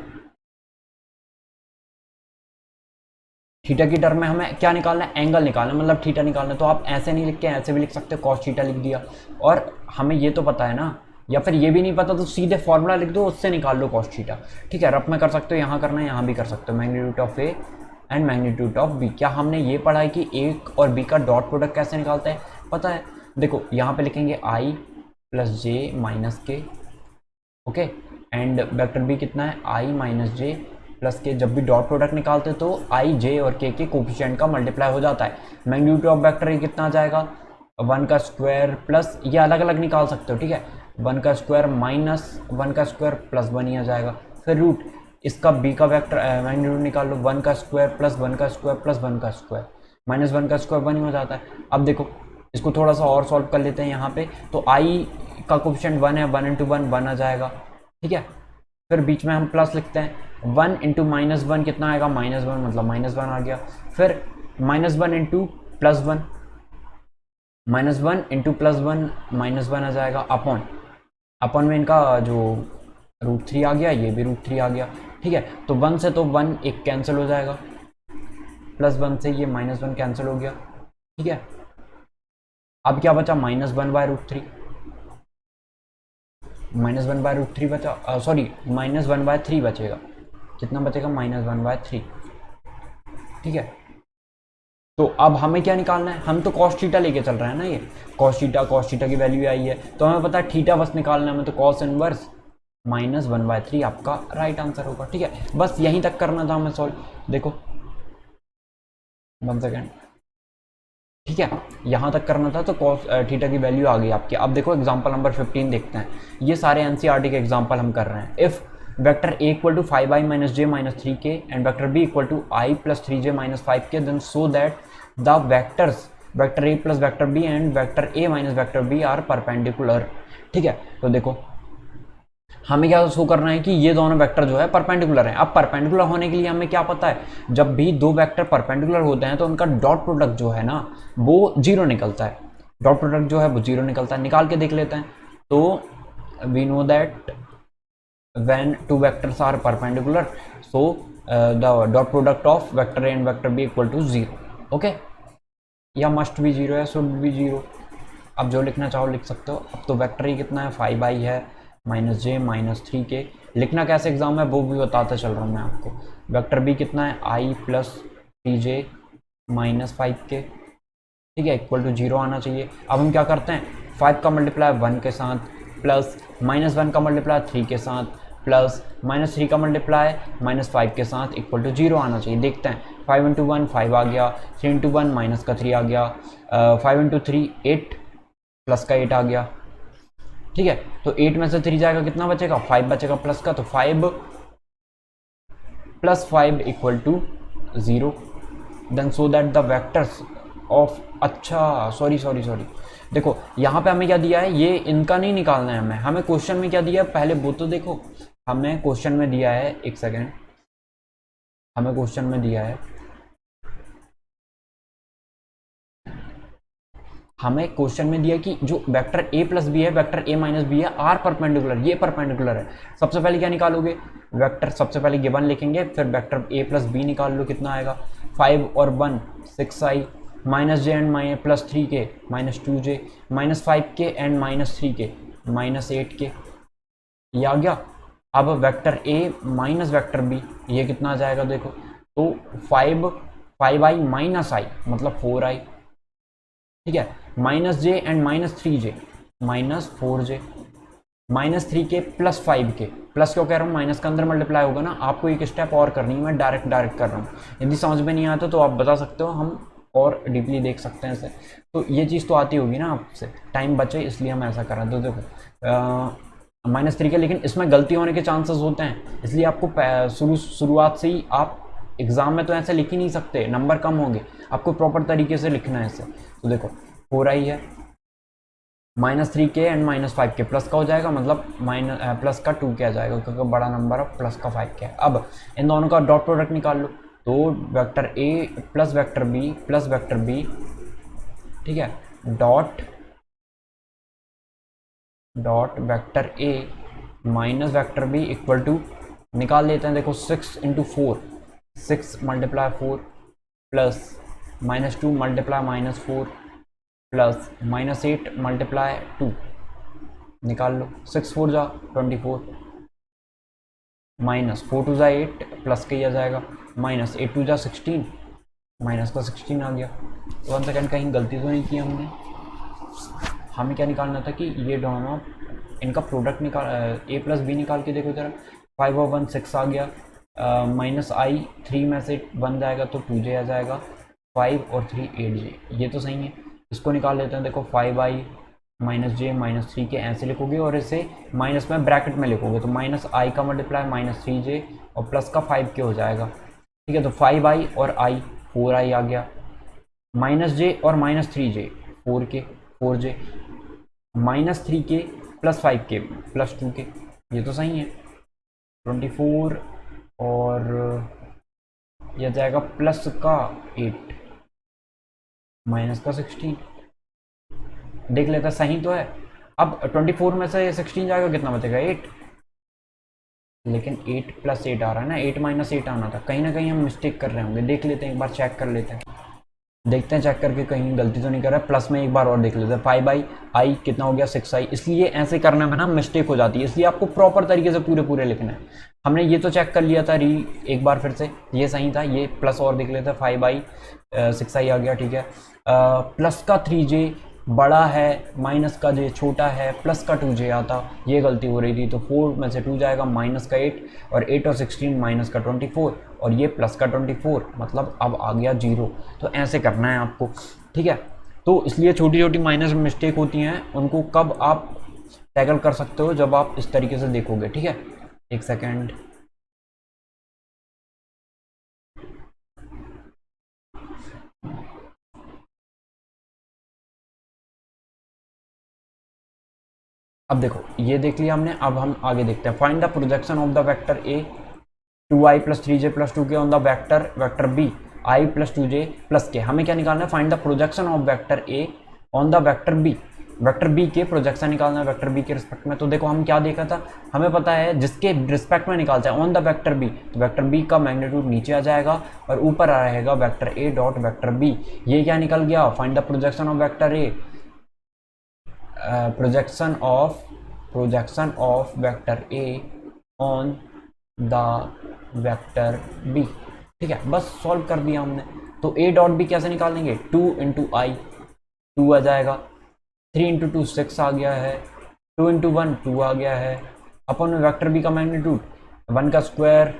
थीटा की टर्म में हमें क्या निकालना है, एंगल निकालना है, मतलब थीटा निकालना है। तो आप ऐसे नहीं लिख के ऐसे भी लिख सकते हो, कॉस थीटा लिख दिया, और हमें ये तो पता है ना, या फिर ये भी नहीं पता तो सीधे फॉर्मूला लिख दो, उससे निकाल लो कॉस थीटा, ठीक है। रफ में कर सकते हो, यहाँ करना है, यहाँ भी कर सकते हो, magnitude of A and magnitude of B. क्या हमने ये पढ़ा है कि ए और बी का डॉट प्रोडक्ट कैसे निकालते हैं, पता है। देखो यहाँ पे लिखेंगे आई प्लस जे माइनस के, ओके, एंड वेक्टर बी कितना है आई माइनस जे प्लस के। जब भी डॉट प्रोडक्ट निकालते तो आई जे और के कोफिशिएंट का मल्टीप्लाई हो जाता है। मैग्नीट्यूड ऑफ वेक्टर ए कितना आ जाएगा, 1 का स्क्वायर प्लस, ये अलग अलग निकाल सकते हो, ठीक है, 1 का स्क्वायर माइनस 1 का स्क्वायर प्लस 1 ही आ जाएगा। फिर रूट इसका बी का वेक्टर मैग्नीट्यूड निकाल लो, 1 का स्क्वायर प्लस 1 का स्क्वायर प्लस 1 का स्क्वायर माइनस 1 का स्क्वायर 1 ही हो जाता है। अब देखो इसको थोड़ा सा और सॉल्व कर लेते हैं यहाँ पे, तो आई का कोफिशिएंट 1 है, 1 इंटू 1 1 आ जाएगा, ठीक है। फिर बीच में हम प्लस लिखते हैं, 1 इंटू -1 कितना आएगा, -1, मतलब -1 आ गया। फिर -1 इंटू +1, -1 इंटू +1 -1 आ जाएगा अपॉन अपॉन में इनका जो √3 आ गया, ये भी √3 आ गया। ठीक है, तो 1 से तो 1 एक कैंसिल हो जाएगा, +1 से ये -1 कैंसिल हो गया। ठीक है, अब क्या बचा, -1/√3, -1/√3 बचा, सॉरी -1/3 बचेगा। कितना बचेगा, -1/3। ठीक है, तो अब हमें क्या निकालना है, हम तो cos थीटा लेके चल रहे हैं ना, ये cos थीटा की वैल्यू आई है, तो हमें पता है थीटा बस निकालना है हमें, तो cos इनवर्स -1/3 आपका राइट आंसर होगा। ठीक है, बस यहीं तक करना था हमें सॉल्व। देखो 1 सेकेंड, ठीक है, यहाँ तक करना था, तो cos थीटा की वैल्यू आ गई आपकी। अब देखो एग्जांपल नंबर 15 देखते हैं। ये सारे एनसीईआरटी के एग्जांपल हम कर रहे हैं। If vector a equal to 5i minus J minus 3k and vector b equal to i plus 3j minus 5k, then so that the vectors vector a plus vector b and vector a minus vector b are perpendicular. ठीक है, तो देखो हमें क्या show करना है कि ये दोनों वेक्टर जो है परपेंडिकुलर हैं। अब परपेंडिकुलर होने के लिए हमें क्या पता है, जब भी दो वेक्टर परपेंडिकुलर होते हैं तो उनका डॉट प्रोडक्ट जो है ना वो 0 निकलता है। डॉट प्रोडक्ट जो है वो 0 निकलता है, निकाल के देख लेते हैं। तो we know that when two vectors are perpendicular, so the dot product of vector a and vector b equal to 0. Okay, या मस्ट भी 0 है, शुड भी 0, अब जो लिखना चाहो लिख सकते हो। अब तो वेक्टर ही कितना है, 5i है -j -3k। लिखना कैसे एग्जाम है वो भी बताता चल रहा हूँ मैं आपको। वेक्टर बी कितना है, i प्लस 3j -5k। ठीक है, इक्वल टू 0 आना चाहिए। अब हम क्या करते हैं, 5 का मल्टीप्लाई 1 के साथ, प्लस -1 का मल्टीप्लाई 3 के साथ, प्लस -3 का मल्टीप्लाई -5 के साथ, इक्वल टू 0 आना चाहिए। देखते हैं, 5 इंटू 1 5 आ गया, 3 इंटू 1 माइनस का 3 आ गया, 5 इंटू 3 8 प्लस का 8 आ गया। ठीक है, तो 8 में से 3 जाएगा, कितना बचेगा, 5 बचेगा प्लस का, तो 5 plus 5 equal to 0। Then so that the vectors of, अच्छा सॉरी, देखो यहाँ पे हमें क्या दिया है, ये इनका नहीं निकालना है हमें क्वेश्चन में क्या दिया है पहले वो तो देखो। हमें क्वेश्चन में दिया है, एक सेकेंड, हमें क्वेश्चन में दिया है, हमें क्वेश्चन में दिया कि जो वेक्टर a प्लस बी है, वेक्टर a माइनस बी है, आर परपेंडिकुलर, ये परपेंडिकुलर है। सबसे पहले क्या निकालोगे, वेक्टर सबसे पहले गिवन लिखेंगे, फिर वेक्टर a प्लस बी निकाल लो, कितना आएगा, 5 और 1 6i minus J and plus 3k -2j -5k and -3k -8k, ये आ गया। अब vector a minus vector b, ये कितना आ जाएगा देखो, तो 5i माइनस i मतलब 4i। ठीक है, -j and -3j -4j -3k plus 5k, plus क्यों कह रहा हूँ, माइनस का अंदर मल्टीप्लाई होगा ना, आपको एक स्टेप और करनी है, मैं डायरेक्ट कर रहा हूँ। यदि समझ में नहीं आता तो आप बता सकते हो, हम और डीपली देख सकते हैं इसे। तो ये चीज़ तो आती होगी ना आपसे, टाइम बचे इसलिए हम ऐसा कर रहे हैं। तो देखो -3k, लेकिन इसमें गलती होने के चांसेस होते हैं, इसलिए आपको शुरुआत से ही आप एग्जाम में तो ऐसे लिख ही नहीं सकते, नंबर कम होंगे, आपको प्रॉपर तरीके से लिखना है इसे। तो देखो 4i है, -3k एंड -5k, प्लस का हो जाएगा, मतलब प्लस का 2k आ जाएगा, क्योंकि बड़ा नंबर है, प्लस का 5k है। अब इन दोनों का डॉट प्रोडक्ट निकाल लो, तो vector a plus vector b, ठीक है, dot vector a minus vector b equal to, निकाल लेते हैं, देखो 6 into 4, 6 multiply 4 plus -2 multiply -4 plus -8 multiply 2, निकाल लो, 6 4 जा 24 -4 2 जा 8 प्लस के ही आ जाएगा, -8 2 जा 16 माइनस का 16 आ गया। 1 सेकेंड, कहीं गलती तो नहीं की हमने, हमें क्या निकालना था कि ये दोनों इनका प्रोडक्ट निकाल, a प्लस बी निकाल के देखो जरा, 5 और 1 6 आ गया, -i 3 में से 1 जाएगा तो 2j आ जाएगा, 5 और 3 8j, ये तो सही है। इसको निकाल लेते हैं, देखो 5i -j -3k ऐसे लिखोगे, और इसे माइनस में ब्रैकेट में लिखोगे, तो -i का मल्टीप्लाई -3j और प्लस का 5k हो जाएगा। ठीक है, तो 5i और i 4i आ गया, -j और -3j 4j -3k plus 5k plus 2k, ये तो सही है। 24 और यह जाएगा प्लस का 8 माइनस का 16, देख लेते हैं सही तो है। अब 24 में से 16 जाएगा, कितना बचेगा 8, लेकिन 8 + 8 आ रहा है ना, 8 - 8 आना था। कहीं ना कहीं हम मिस्टेक कर रहे होंगे, देख लेते हैं एक बार, चेक कर लेते हैं, देखते हैं चेक करके कहीं गलती तो नहीं कर रहा है। प्लस में एक बार और देख लेते हैं, 5/i कितना हो गया 6i। इसलिए ऐसे करने में ना मिस्टेक हो जाती है, इसलिए आपको प्रॉपर तरीके से पूरे पूरे लिखना है। हमने ये तो चेक कर लिया था एक बार फिर से, ये सही था। ये प्लस और देख लेते हैं, 5/6i आ गया, ठीक है। प्लस का 3j बड़ा है, माइनस का j छोटा है, प्लस का 2j आता, ये गलती हो रही थी। तो 4 में से 2 जाएगा, माइनस का 8, और 8 और 16 माइनस का 24, और ये प्लस का 24, मतलब अब आ गया 0। तो ऐसे करना है आपको, ठीक है। तो इसलिए छोटी छोटी माइनस मिस्टेक होती हैं, उनको कब आप टैकल कर सकते हो, जब आप इस तरीके से देखोगे, ठीक है। एक सेकेंड, अब देखो ये देख लिया हमने। अब हम आगे देखते हैं, find the projection of the vector A 2i + 3j + 2k on the vector B i + 2j + k। हमें क्या निकालना है, find the projection of vector A on the vector B के प्रोजेक्शन निकालना है वेक्टर बी के रिस्पेक्ट में। तो देखो हम क्या देखा था, हमें पता है जिसके रिस्पेक्ट में निकालते हैं ऑन द वेक्टर बी, तो वेक्टर बी का मैग्नीट्यूड नीचे आ जाएगा और ऊपर आ रहेगा vector A dot vector B. ये क्या निकल गया, find the projection of vector A, projection of vector A on the vector B, ठीक है। बस सॉल्व कर दिया हमने। तो ए डॉट बी कैसे निकालेंगे, 2 × i 2 आ जाएगा, 3 × 2 6 आ गया है, 2 × 1 2 आ गया है, अपन में वेक्टर बी का मैग्नीट्यूड 1 का स्क्वायर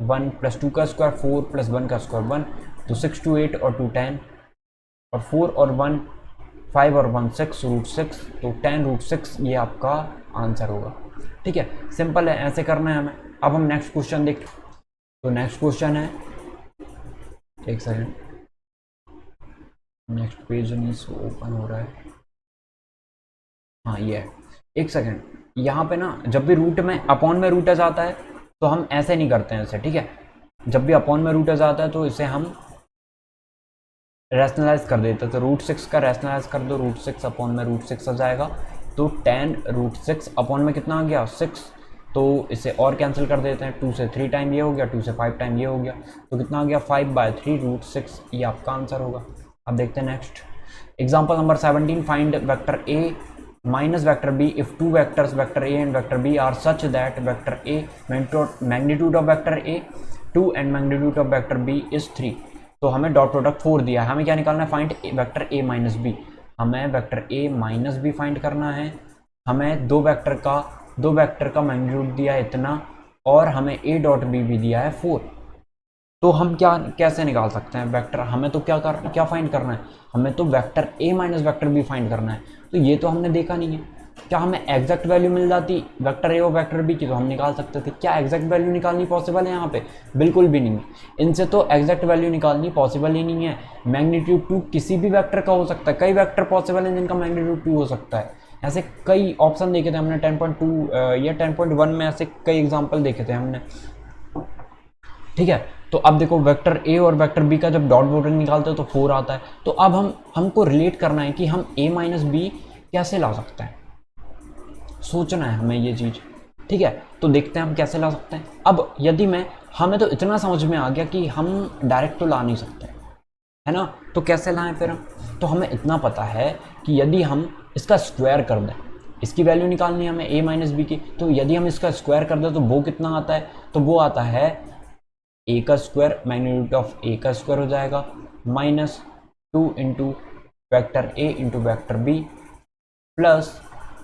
1 + 2 का स्क्वायर 4 + 1 का स्क्वायर 1, तो 6 × 8 और 2 10, और 4 और 1 5 और 1 6 √6, तो 10 √6 ये आपका आंसर होगा, ठीक है। सिंपल है, ऐसे करना है हमें। अब हम नेक्स्ट क्वेश्चन देखते हैं। तो नेक्स्ट क्वेश्चन है, एक सेकंड, नेक्स्ट पेज नहीं ओपन हो रहा है, हाँ ये है, एक सेकंड। यहाँ पे ना जब भी रूट में अपॉन में रूट आ जाता है तो हम ऐसे नहीं करते हैं इसे, ठीक है। जब भी अपॉन में रूट आ जाता है तो इसे हम रैशनलाइज कर देते हैं। तो √6 का रैशनलाइज कर दो, √6 अपॉन में √6 आ जाएगा, तो 10 √6 अपॉन में कितना आ गया 6, तो इसे और कैंसिल कर देते हैं, 2 से 3 टाइम ये हो गया, 2 से 5 टाइम ये हो गया, तो कितना आ गया 5/3 √6, ये आपका आंसर होगा। अब देखते हैं next example number 17, find vector A minus vector B if two vectors vector A and vector B are such that vector A magnitude of vector A 2 and magnitude of vector B is 3। तो हमें dot product 4 दिया है, हमें क्या निकालना है, find vector A minus B. हमें vector A minus B find करना है। हमें दो वेक्टर का मैग्नीट्यूड दिया है इतना, और हमें ए डॉट बी भी दिया है 4। तो हम कैसे निकाल सकते हैं वेक्टर, हमें तो क्या फाइंड करना है, हमें तो vector A minus vector B find करना है। तो ये तो हमने देखा नहीं है, क्या हमें एग्जैक्ट वैल्यू मिल जाती वेक्टर ए और वेक्टर बी की तो हम निकाल सकते थे। क्या एग्जैक्ट वैल्यू निकालनी पॉसिबल है यहाँ पे, बिल्कुल भी नहीं है। इनसे तो एग्जैक्ट वैल्यू निकालनी पॉसिबल ही नहीं है। मैग्नीट्यूड 2 किसी भी वेक्टर का हो सकता है, कई वेक्टर पॉसिबल है जिनका मैग्नीट्यूड 2 हो सकता है। ऐसे कई ऑप्शन देखे थे हमने 10.2 या 10.1 में, ऐसे कई एग्जाम्पल देखे थे हमने, ठीक है। तो अब देखो वेक्टर ए और वेक्टर बी का जब डॉट प्रोडक्ट निकालते हैं तो 4 आता है। तो अब हमको रिलेट करना है कि हम ए माइनस बी कैसे ला सकते हैं, सोचना है हमें ये चीज़, ठीक है। तो देखते हैं हम कैसे ला सकते हैं। अब यदि हमें तो इतना समझ में आ गया कि हम डायरेक्ट तो ला नहीं सकते, है ना। तो कैसे लाएं फिर हम, तो हमें इतना पता है कि यदि हम इसका स्क्वायर कर दें, इसकी वैल्यू निकालनी है हमें ए माइनस बी की, तो यदि हम इसका स्क्वायर कर दें तो वो कितना आता है, तो वो आता है ए का स्क्वायर, मैग्नीट्यूड ऑफ ए का स्क्वायर हो जाएगा, -2 × vector A × vector B plus,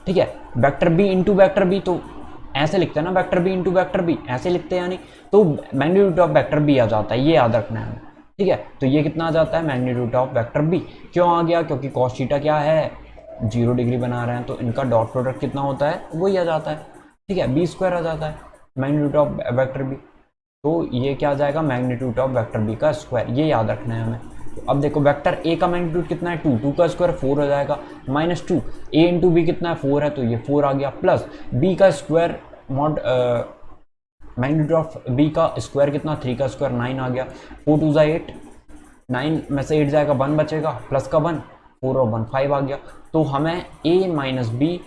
ठीक है, vector B into vector B, तो ऐसे लिखते हैं ना, vector B into vector B ऐसे लिखते हैं, यानी तो मैग्नीट्यूड ऑफ वेक्टर बी आ जाता है, ये याद रखना है हमें, ठीक है। तो ये कितना आ जाता है, मैग्नीट्यूड ऑफ वेक्टर बी। क्यों आ गया, क्योंकि cos थीटा क्या है 0 डिग्री बना रहे हैं, तो इनका डॉट प्रोडक्ट कितना होता है, वही आ जाता है, ठीक है, b² आ जाता है मैग्नीट्यूड ऑफ वेक्टर बी। तो ये क्या आ जाएगा, मैग्नीट्यूड ऑफ वेक्टर बी का स्क्वायर, ये याद रखना है हमें। तो अब देखो वेक्टर ए का मैग्नीट्यूड कितना है 2, 2 का स्क्वायर 4 हो जाएगा, -2 ए इंटू बी कितना है 4 है, तो ये 4 आ गया, प्लस बी का square mod magnitude of B का स्क्वायर कितना 3 का स्क्वायर 9 आ गया, 4 × 2 = 8, 9 में से 8 जाएगा 1 बचेगा, प्लस का 1, 4 और 1 5 आ गया। तो हमें a माइनस बी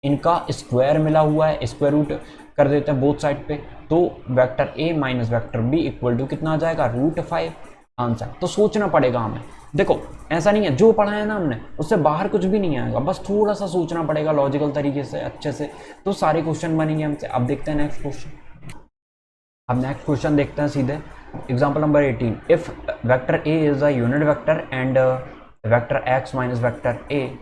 इनका स्क्वायर मिला हुआ है, स्क्वायर रूट कर देते हैं बोथ साइड पे। तो vector a minus vector b equal to कितना आ जाएगा, √5 आंसर। तो सोचना पड़ेगा हमें, देखो ऐसा नहीं है जो पढ़ा है ना हमने उससे बाहर कुछ भी नहीं आएगा, बस थोड़ा सा सोचना पड़ेगा लॉजिकल तरीके से अच्छे से, तो सारे क्वेश्चन बनेंगे हमसे। अब देखते हैं नेक्स्ट क्वेश्चन। अब नेक्स्ट क्वेश्चन देखते हैं सीधे, example number 18। If vector A is a unit vector and vector X minus vector A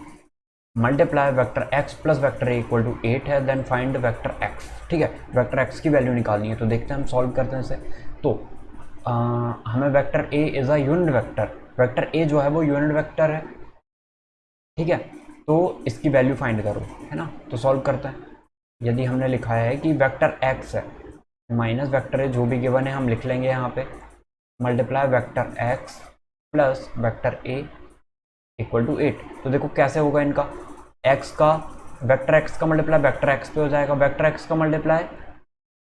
multiply vector X plus vector A equal to 8 है, देन फाइंड वेक्टर एक्स। ठीक है, vector x की value निकालनी है। तो देखते हैं हम सॉल्व करते हैं इसे। तो हमें vector A is a unit vector, vector A जो है वो यूनिट वेक्टर है, ठीक है। तो इसकी वैल्यू फाइंड करो, है ना। तो सॉल्व करते हैं। यदि हमने लिखा है कि वेक्टर एक्स है माइनस वेक्टर ए, जो भी गिवन है हम लिख लेंगे यहाँ पे, multiply vector X plus vector A equal to 8। तो देखो कैसे होगा इनका, एक्स का वेक्टर एक्स का मल्टीप्लाई वेक्टर एक्स पे हो जाएगा, वेक्टर एक्स का मल्टीप्लाई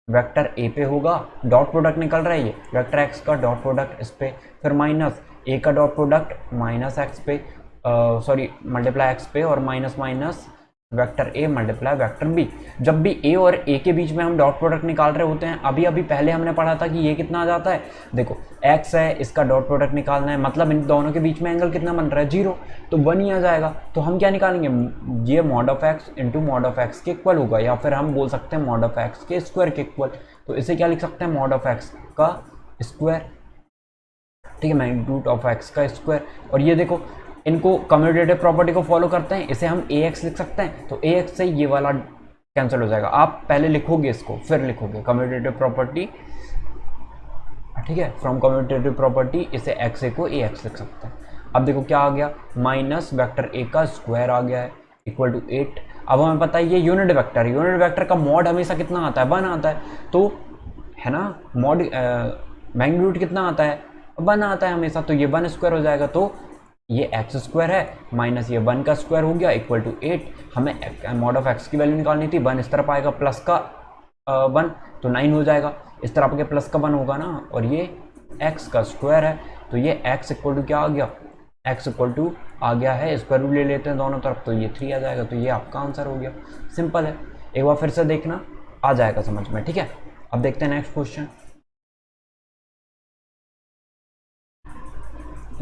वेक्टर ए पे होगा, डॉट प्रोडक्ट निकल रहा है ये वेक्टर एक्स का डॉट प्रोडक्ट इस पे, फिर माइनस ए का डॉट प्रोडक्ट माइनस एक्स पे, सॉरी मल्टीप्लाई एक्स पे, और minus minus vector A multiply vector B. जब भी ए और ए के बीच में हम डॉट प्रोडक्ट निकाल रहे होते हैं, अभी अभी पहले हमने पढ़ा था कि ये कितना आ जाता है, देखो एक्स है इसका डॉट प्रोडक्ट निकालना है, मतलब इन दोनों के बीच में एंगल कितना बन रहा है, 0, तो 1 ही आ जाएगा। तो हम क्या निकालेंगे, ये mod of x into mod of x के इक्वल होगा, या फिर हम बोल सकते हैं मॉड ऑफ एक्स के स्क्वायर के इक्वल। तो इसे क्या लिख सकते हैं, मॉड ऑफ एक्स का स्क्वायर, ठीक है, मैग्नीट्यूड ऑफ एक्स का स्क्वायर। और ये देखो इनको कम्यूटेटिव प्रॉपर्टी को फॉलो करते हैं, इसे हम ए एक्स लिख सकते हैं। तो ए एक्स से ये वाला कैंसिल हो जाएगा, आप पहले लिखोगे इसको फिर लिखोगे कम्यूटेटिव प्रॉपर्टी, ठीक है, फ्रॉम कम्यूटेटिव प्रॉपर्टी इसे एक्स ए को ए एक्स लिख सकते हैं। अब देखो क्या आ गया, माइनस वेक्टर ए का स्क्वायर आ गया है इक्वल टू 8। अब हमें पता है ये यूनिट वेक्टर है, यूनिट वेक्टर का मॉड हमेशा कितना आता है, 1 आता है, तो है ना, मॉड मैग्नीट्यूड कितना आता है, 1 आता है हमेशा, तो ये 1 स्क्वायर हो जाएगा। तो ये एक्स स्क्वायर है माइनस ये 1 का स्क्वायर हो गया इक्वल टू 8। हमें मॉड ऑफ एक्स की वैल्यू निकालनी थी, 1 इस तरफ आएगा प्लस का 1 तो 9 हो जाएगा, इस तरफ के प्लस का 1 होगा ना, और ये एक्स का स्क्वायर है, तो ये एक्स इक्वल टू क्या आ गया, एक्स इक्वल टू आ गया है, स्क्वायर रूट ले लेते हैं दोनों तरफ, तो ये 3 आ जाएगा। तो ये आपका आंसर हो गया, सिंपल है, एक बार फिर से देखना आ जाएगा समझ में, ठीक है। अब देखते हैं नेक्स्ट क्वेश्चन।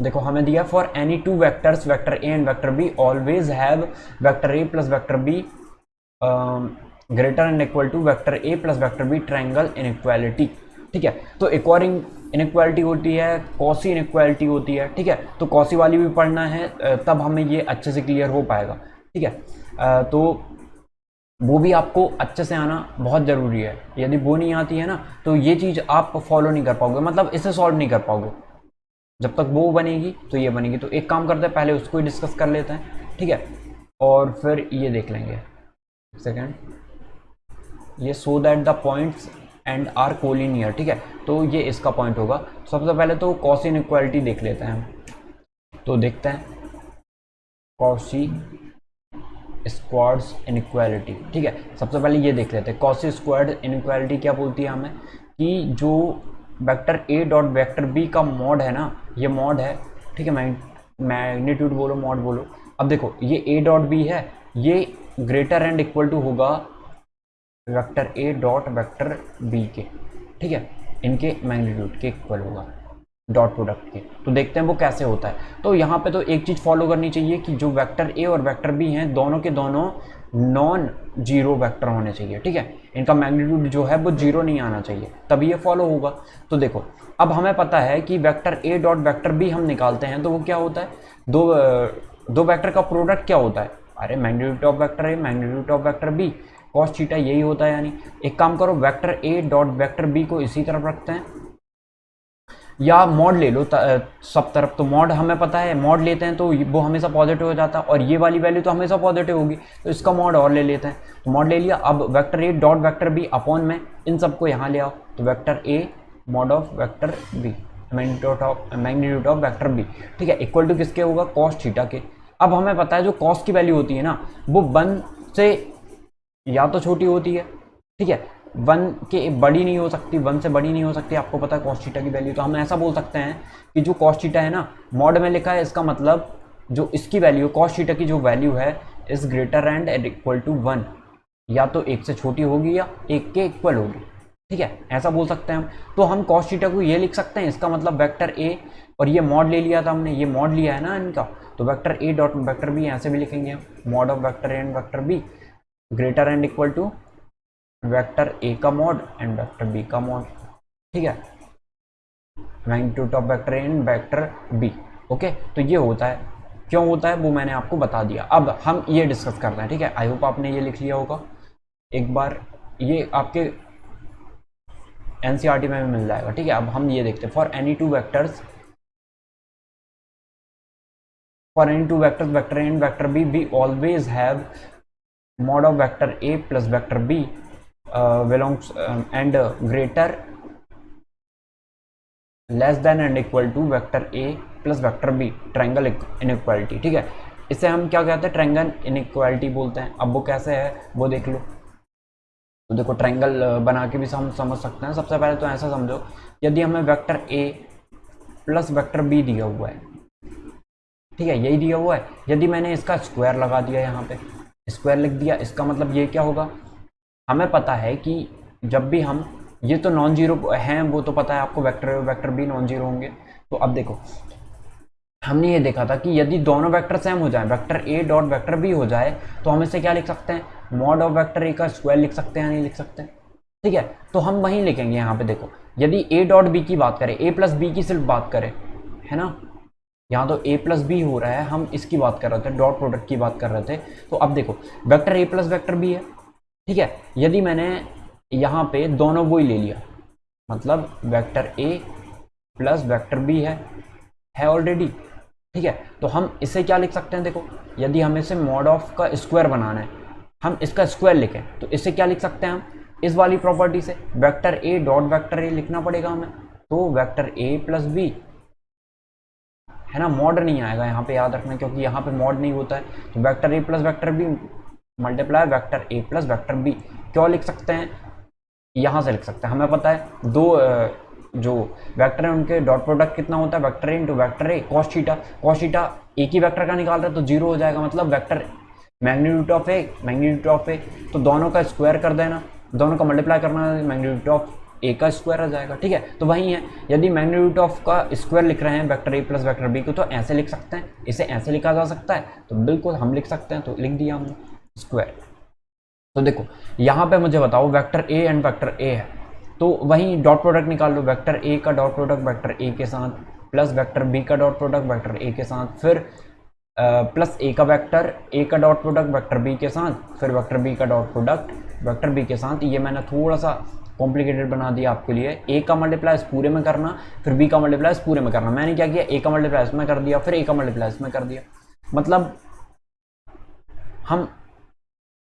देखो हमें दिया for any two vectors vector A and vector B always have vector A plus vector B greater and equal to vector A plus vector B triangle inequality, ठीक है। तो इक्वालिंग इनइक्वालिटी होती है, कॉसी इनइक्वालिटी होती है, ठीक है। तो कॉसी वाली भी पढ़ना है, तब हमें ये अच्छे से क्लियर हो पाएगा, ठीक है। तो वो भी आपको अच्छे से आना बहुत ज़रूरी है, यदि वो नहीं आती है ना तो ये चीज़ आप फॉलो नहीं कर पाओगे, मतलब इसे सॉल्व नहीं कर पाओगे, जब तक वो बनेगी तो ये बनेगी। तो एक काम करते हैं, पहले उसको ही डिस्कस कर लेते हैं, ठीक है, और फिर ये देख लेंगे। सेकेंड, ये so that the points and are collinear, ठीक है, तो ये इसका पॉइंट होगा। सबसे पहले तो कॉसी इनइक्वालिटी देख लेते हैं हम, तो देखते हैं कॉसी स्क्वायर्स इनइक्वालिटी, ठीक है। सबसे पहले ये देख लेते हैं कॉसी स्क्वायर्ड इनइक्वालिटी क्या बोलती है हमें, कि जो vector A dot vector B का मॉड है ना, ये मॉड है, ठीक है, मैग्नीट्यूड बोलो मॉड बोलो। अब देखो ये ए डॉट बी है, ये ग्रेटर एंड इक्वल टू होगा vector A dot vector B के, ठीक है, इनके मैग्नीट्यूड के इक्वल होगा डॉट प्रोडक्ट के। तो देखते हैं वो कैसे होता है। तो यहाँ पे तो एक चीज़ फॉलो करनी चाहिए कि जो वेक्टर ए और वेक्टर बी हैं दोनों के दोनों नॉन जीरो वेक्टर होने चाहिए, ठीक है, इनका मैग्नीट्यूड जो है वो 0 नहीं आना चाहिए, तभी ये फॉलो होगा। तो देखो अब हमें पता है कि vector A dot vector B हम निकालते हैं तो वो क्या होता है, दो वेक्टर का प्रोडक्ट क्या होता है, अरे magnitude of vector A magnitude of vector B cos theta, यही होता है। यानी एक काम करो, vector A dot vector B को इसी तरफ रखते हैं, या मॉड ले लो सब तरफ, तो मॉड हमें पता है, मॉड लेते हैं तो वो हमेशा पॉजिटिव हो जाता है, और ये वाली वैल्यू तो हमेशा पॉजिटिव होगी, तो इसका मॉड और ले लेते हैं। तो मॉड ले लिया, अब vector A dot vector B upon में इन सबको यहाँ ले आओ, तो vector A mod of vector B magnitude of vector B, ठीक है, इक्वल टू किसके होगा, कॉस थीटा के। अब हमें पता है जो कॉस की वैल्यू होती है ना वो 1 से या तो छोटी होती है, ठीक है, 1 के बड़ी नहीं हो सकती, 1 से बड़ी नहीं हो सकती, आपको पता है कॉस थीटा की वैल्यू। तो हम ऐसा बोल सकते हैं कि जो कॉस थीटा है ना मॉड में लिखा है, इसका मतलब जो इसकी वैल्यू कॉस थीटा की जो वैल्यू है is greater and equal to 1, या तो 1 से छोटी होगी या 1 के इक्वल होगी, ठीक है, ऐसा बोल सकते हैं हम। तो हम कॉस थीटा को ये लिख सकते हैं, इसका मतलब वेक्टर ए, और ये मॉड ले लिया था हमने, ये मॉड लिया है ना इनका, तो vector A dot vector B ऐसे भी लिखेंगे हम, mod of vector A and vector B greater and equal to vector A का मॉड एंड वेक्टर बी का मॉड, ठीक है, magnitude of vector A and vector B. Okay, तो ये होता है, क्यों होता है वो मैंने आपको बता दिया। अब हम ये डिस्कस करते हैं, ठीक है, आई होप आपने ये लिख लिया होगा एक बार, ये आपके एनसीईआरटी में भी मिल जाएगा, ठीक है। अब हम ये देखते हैं, for any two vectors vector A and vector B we always have mod of vector a plus vector b belongs and greater less than and equal to vector a plus vector b triangle inequality, ठीक है। इसे हम क्या कहते हैं, triangle inequality बोलते हैं। अब वो कैसे है वो देख लो। तो देखो ट्रायंगल बना के भी हम समझ सकते हैं। सबसे पहले तो ऐसा समझो, यदि हमें vector a plus vector b दिया हुआ है, ठीक है, यही दिया हुआ है, यदि मैंने इसका स्क्वायर लगा दिया, यहाँ पे स्क्वायर लिख दिया, इसका मतलब ये क्या होगा, हमें पता है कि जब भी हम, ये तो नॉन जीरो हैं, वो तो पता है आपको, वेक्टर बी नॉन जीरो होंगे। तो अब देखो, हमने ये देखा था कि यदि दोनों वेक्टर सेम हो जाए, vector A dot vector B हो जाए, तो हम इसे क्या लिख सकते हैं, मॉड ऑफ वेक्टर ए का स्क्वायर लिख सकते हैं या नहीं लिख सकते, ठीक है। तो हम वहीं लिखेंगे, यहाँ पे देखो, यदि ए डॉट बी की बात करें, ए प्लस बी की सिर्फ बात करें, है ना, यहाँ तो a प्लस बी हो रहा है, हम इसकी बात कर रहे थे, डॉट प्रोडक्ट की बात कर रहे थे। तो अब देखो, vector a plus vector b है, ठीक है, यदि मैंने यहाँ पे दोनों वो ही ले लिया, मतलब vector a plus vector b है ऑलरेडी, ठीक है, तो हम इसे क्या लिख सकते हैं, देखो, यदि हमें इसे मॉड ऑफ का स्क्वायर बनाना है, हम इसका स्क्वायर लिखें, तो इसे क्या लिख सकते हैं हम, इस वाली प्रॉपर्टी से vector a dot vector a लिखना पड़ेगा हमें। तो वेक्टर a प्लस बी, है ना, मॉड नहीं आएगा यहाँ पे, याद रखना, क्योंकि यहाँ पे मॉड नहीं होता है। तो vector A plus vector B multiply vector A plus vector B, क्यों लिख सकते हैं, यहाँ से लिख सकते हैं, हमें पता है दो जो वेक्टर है उनके डॉट प्रोडक्ट कितना होता है, वेक्टर ए इंटू वेक्टर ए कॉस थीटा एक ही वेक्टर का निकाल रहे हैं तो जीरो हो जाएगा, मतलब वेक्टर मैग्नीट्यूड ऑफ ए, तो दोनों का स्क्वायर कर देना, दोनों का मल्टीप्लाई करना, मैग्नीट्यूड ऑफ ए का स्क्वायर आ जाएगा, ठीक है। तो वही है, यदि मैग्नीट्यूड ऑफ का स्क्वायर लिख रहे हैं vector A plus vector B को, तो ऐसे लिख सकते हैं, इसे ऐसे लिखा जा सकता है, तो बिल्कुल हम लिख सकते हैं, तो लिख दिया हमने स्क्वायर। तो देखो यहाँ पे मुझे बताओ, vector A and vector A है, तो वहीं डॉट प्रोडक्ट निकाल लो, वेक्टर ए का डॉट प्रोडक्ट वेक्टर ए के साथ प्लस वेक्टर बी का डॉट प्रोडक्ट वेक्टर ए के साथ, फिर प्लस ए का वेक्टर ए का डॉट प्रोडक्ट वेक्टर बी के साथ, फिर वेक्टर बी का डॉट प्रोडक्ट वेक्टर बी के साथ। ये मैंने थोड़ा सा कॉम्प्लिकेटेड बना दिया आपके लिए, ए का मल्टीप्लाई इस पूरे में करना, फिर बी का मल्टीप्लाई इस पूरे में करना। मैंने क्या किया, ए का मल्टीप्लाई इसमें कर दिया, फिर ए का मल्टीप्लाई इसमें कर दिया, मतलब हम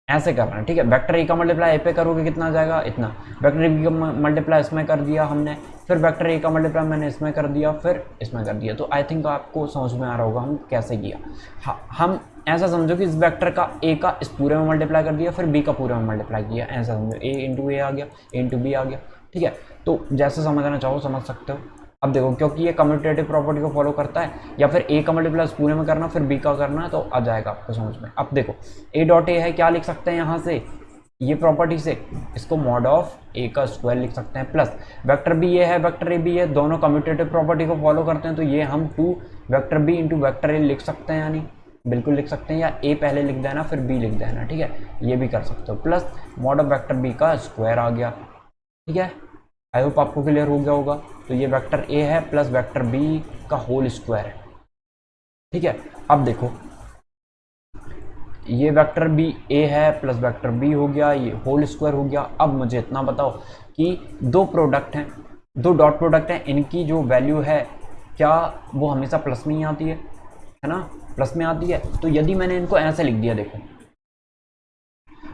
ऐसे कर रहे हैं, ठीक है। वेक्टर ए का मल्टीप्लाई ए पे करोगे कितना आ जाएगा, इतना, वेक्टर बी का मल्टीप्लाई इसमें कर दिया हमने, फिर वेक्टर ए का मल्टीप्लाई मैंने इसमें कर दिया, फिर इसमें कर दिया। तो आई थिंक आपको समझ में आ रहा होगा हम कैसे किया। हाँ, हम ऐसा समझो कि इस वेक्टर का ए का इस पूरे में मल्टीप्लाई कर दिया, फिर बी का पूरे में मल्टीप्लाई किया, ऐसा समझो, ए इंटू ए आ गया, ए इंटू बी आ गया, ठीक है। तो जैसे समझना चाहो समझ सकते हो। अब देखो, क्योंकि ये कम्यूटेटिव प्रॉपर्टी को फॉलो करता है, या फिर ए का मल्टीप्लाई पूरे में करना फिर बी का करना, तो आ जाएगा आपको समझ में। अब देखो, ए डॉट ए है, क्या लिख सकते हैं यहाँ से, ये प्रॉपर्टी से इसको मॉड ऑफ ए का स्क्वायर लिख सकते हैं, प्लस वेक्टर बी ये है वेक्टर ए बी है, दोनों कम्यूटेटिव प्रॉपर्टी को फॉलो करते हैं, तो ये हम 2 vector B into vector A लिख सकते हैं, यानी बिल्कुल लिख सकते हैं, या ए पहले लिख देना फिर बी लिख देना, ठीक है, ये भी कर सकते हो, plus mod of vector B का स्क्वायर आ गया, ठीक है। आई होप आपको क्लियर हो गया होगा। तो ये वेक्टर ए है प्लस वेक्टर बी का होल स्क्वायर है, ठीक है। अब देखो, ये वेक्टर बी ए है प्लस वेक्टर बी हो गया, ये होल स्क्वायर हो गया। अब मुझे इतना बताओ कि दो प्रोडक्ट हैं, दो डॉट प्रोडक्ट हैं, इनकी जो वैल्यू है क्या वो हमेशा प्लस में ही आती है ना, प्लस में आती है। तो यदि मैंने इनको ऐसे लिख दिया, देखो,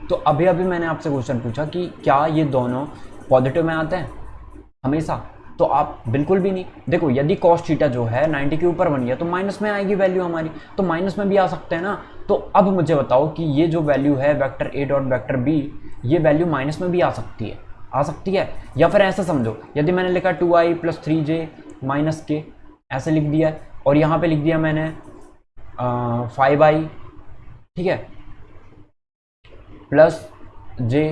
तो अभी अभी मैंने आपसे क्वेश्चन पूछा कि क्या ये दोनों पॉजिटिव में आते हैं हमेशा, तो आप बिल्कुल भी नहीं। देखो, यदि कॉस थीटा जो है 90 के ऊपर बन गया तो माइनस में आएगी वैल्यू हमारी, तो माइनस में भी आ सकते हैं ना। तो अब मुझे बताओ कि ये जो वैल्यू है vector A dot vector B, ये वैल्यू माइनस में भी आ सकती है, या फिर ऐसा समझो, यदि मैंने लिखा 2i + 3j - k, ऐसे लिख दिया, और यहाँ पे लिख दिया मैंने 5i, ठीक है, प्लस j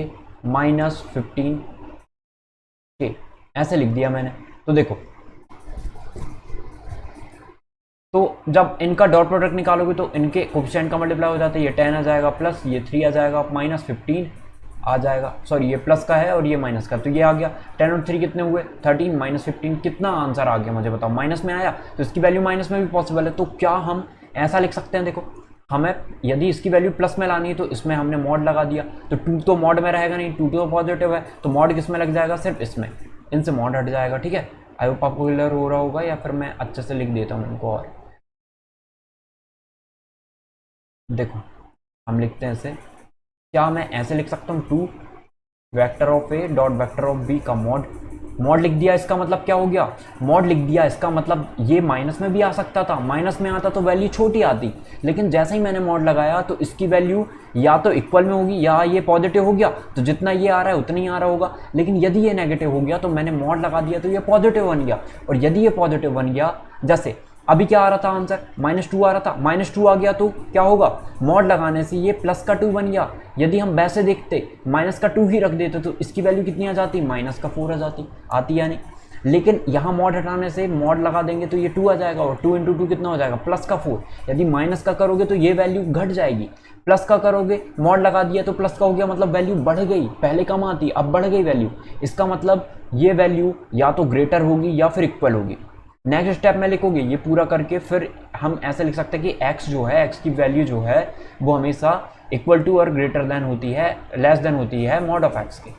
माइनस 15 के, ऐसे लिख दिया मैंने। तो देखो, तो जब इनका डॉट प्रोडक्ट निकालोगे तो इनके कोफिशिएंट का मल्टीप्लाई हो जाता है, ये 10 आ जाएगा प्लस ये 3 आ जाएगा माइनस 15 आ जाएगा, सॉरी ये प्लस का है और ये माइनस का, तो ये आ गया 10 और 3 कितने हुए 13 माइनस 15, कितना आंसर आ गया मुझे बताओ, माइनस में आया, तो इसकी वैल्यू माइनस में भी पॉसिबल है। तो क्या हम ऐसा लिख सकते हैं, देखो हमें यदि इसकी वैल्यू प्लस में लानी है तो इसमें हमने मॉड लगा दिया, तो 2 तो मॉड में रहेगा नहीं, 2 तो पॉजिटिव है, तो मॉड किस में लग जाएगा, सिर्फ इसमें, इनसे मॉड हट जाएगा, ठीक है। आई होप आपको क्लियर हो रहा होगा, या फिर मैं अच्छे से लिख देता हूँ इनको। और देखो हम लिखते हैं इसे, क्या मैं ऐसे लिख सकता हूँ 2 vector of A dot vector of B का मॉड, मॉड लिख दिया, इसका मतलब क्या हो गया, मॉड लिख दिया, इसका मतलब ये माइनस में भी आ सकता था, माइनस में आता तो वैल्यू छोटी आती, लेकिन जैसे ही मैंने मॉड लगाया तो इसकी वैल्यू या तो इक्वल में होगी या ये पॉजिटिव हो गया, तो जितना ये आ रहा है उतना ही आ रहा होगा, लेकिन यदि ये नेगेटिव हो गया तो मैंने मॉड लगा दिया तो ये पॉजिटिव बन गया, और यदि ये पॉजिटिव बन गया, जैसे अभी क्या आ रहा था आंसर -2 आ रहा था, -2 आ गया तो क्या होगा, मॉड लगाने से ये प्लस का 2 बन गया, यदि हम वैसे देखते माइनस का 2 ही रख देते तो इसकी वैल्यू कितनी आ जाती, माइनस का 4 आ जाती, आती या नहीं, लेकिन यहाँ मॉड हटाने से मॉड लगा देंगे तो ये 2 आ जाएगा, और 2 × 2 कितना हो जाएगा, प्लस का 4, यदि माइनस का करोगे तो ये वैल्यू घट जाएगी, प्लस का करोगे, मॉड लगा दिया तो प्लस का हो गया, मतलब वैल्यू बढ़ गई, पहले कम आती अब बढ़ गई वैल्यू, इसका मतलब ये वैल्यू या तो ग्रेटर होगी या फिर इक्वल होगी। नेक्स्ट स्टेप में लिखोगे ये पूरा करके, फिर हम ऐसे लिख सकते हैं कि x जो है, x की वैल्यू जो है वो हमेशा इक्वल टू और ग्रेटर देन होती है, लेस देन होती है मॉड ऑफ x के।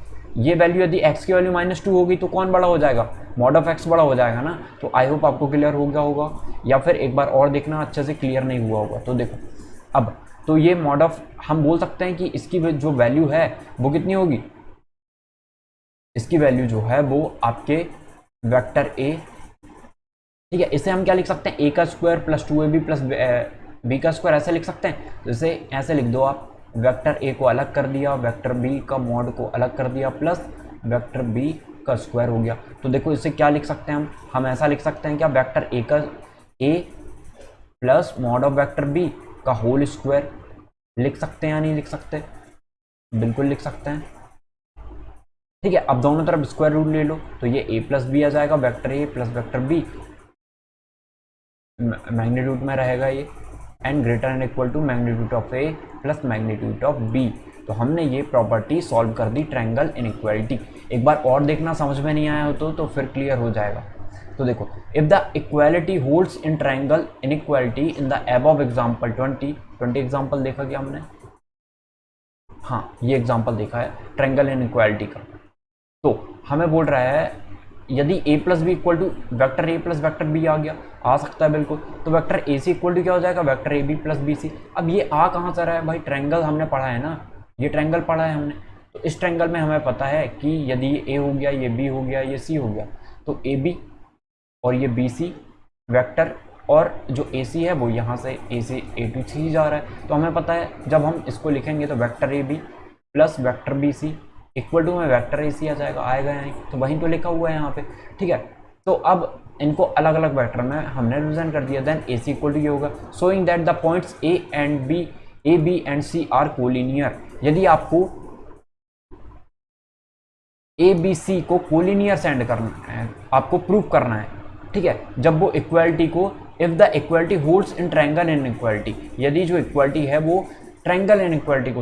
ये वैल्यू यदि x की वैल्यू -2 होगी तो कौन बड़ा हो जाएगा, मॉड ऑफ x बड़ा हो जाएगा ना। तो आई होप आपको क्लियर हो गया होगा, या फिर एक बार और देखना अच्छे से क्लियर नहीं हुआ होगा। तो देखो अब तो ये मॉड ऑफ, हम बोल सकते हैं कि इसकी जो वैल्यू है वो कितनी होगी, इसकी वैल्यू जो है वो आपके वेक्टर a, ठीक है, इसे हम क्या लिख सकते हैं, a का square plus 2ab plus b का स्क्वायर, ऐसे लिख सकते हैं। तो इसे ऐसे लिख दो आप, वेक्टर a को अलग कर दिया, वेक्टर b का मॉड को अलग कर दिया, प्लस वेक्टर b का स्क्वायर हो गया। तो देखो इसे क्या लिख सकते हैं हम ऐसा लिख सकते हैं क्या, वेक्टर a का a plus mod of vector b का होल स्क्वायर, लिख सकते हैं या नहीं लिख सकते, बिल्कुल लिख सकते हैं, ठीक है। अब दोनों तरफ स्क्वायर रूट ले लो तो ये a प्लस बी आ जाएगा, vector a plus vector b magnitude में रहेगा ये, and greater and equal to magnitude of A plus magnitude of B. तो हमने ये प्रॉपर्टी सॉल्व कर दी ट्रायंगल इनइक्वालिटी। एक बार और देखना, समझ में नहीं आया हो तो फिर क्लियर हो जाएगा। तो देखो, if the equality holds in triangle inequality in the above example 20 example देखा क्या हमने, हाँ ये एग्जांपल देखा है ट्रायंगल इनइक्वालिटी का। तो हमें बोल रहा है यदि a plus B equal to vector a plus vector b आ गया, आ सकता है बिल्कुल, तो vector A C equal to क्या हो जाएगा, vector A B plus B C. अब ये आ कहाँ से रहा है भाई, ट्रायंगल हमने पढ़ा है ना, ये ट्रायंगल पढ़ा है हमने, तो इस ट्रायंगल में हमें पता है कि यदि ये a हो गया, ये b हो गया, ये c हो गया, तो ए बी और ये बी सी वैक्टर, और जो ए सी है वो यहाँ से ए से ए टू सी जा रहा है। तो हमें पता है जब हम इसको लिखेंगे तो vector A B plus vector B C equal to में वैक्टर ए सी आ जाएगा, आएगा या नहीं, तो वहीं तो लिखा हुआ है यहाँ पे, ठीक है। तो अब इनको अलग अलग वेक्टर में हमने रिप्रेजेंट कर दिया, then A C equal to ये होगा, showing that the points A B and C are collinear. यदि आपको ए बी सी को कोलिनियर सेंड करना है, आपको प्रूफ करना है, ठीक है, जब वो इक्वालिटी को, if the equality holds in triangle inequality, यदि जो इक्वालिटी है वो ट्रायंगल इनइक्वालिटी को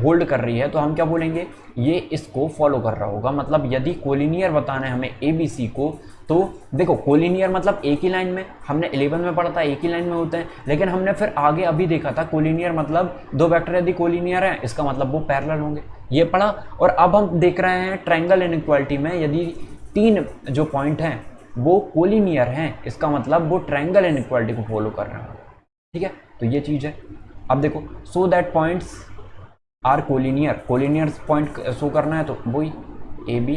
होल्ड कर रही है, तो हम क्या बोलेंगे, ये इसको फॉलो कर रहा होगा। मतलब यदि कोलिनियर बताना है हमें ए बी सी को, तो देखो कोलिनियर मतलब एक ही लाइन में, हमने 11 में पढ़ा था एक ही लाइन में होते हैं, लेकिन हमने फिर आगे अभी देखा था कोलिनियर मतलब दो वेक्टर यदि कोलिनियर हैं इसका मतलब वो पैरेलल होंगे, ये पढ़ा। और अब हम देख रहे हैं ट्रायंगल इनइक्वालिटी में यदि 3 जो पॉइंट हैं वो कोलिनियर हैं, इसका मतलब वो ट्रायंगल इनइक्वालिटी को फॉलो कर रहे हैं, ठीक है। तो ये चीज़ है। अब देखो, so that points are collinear, collinear point show करना है तो वही A B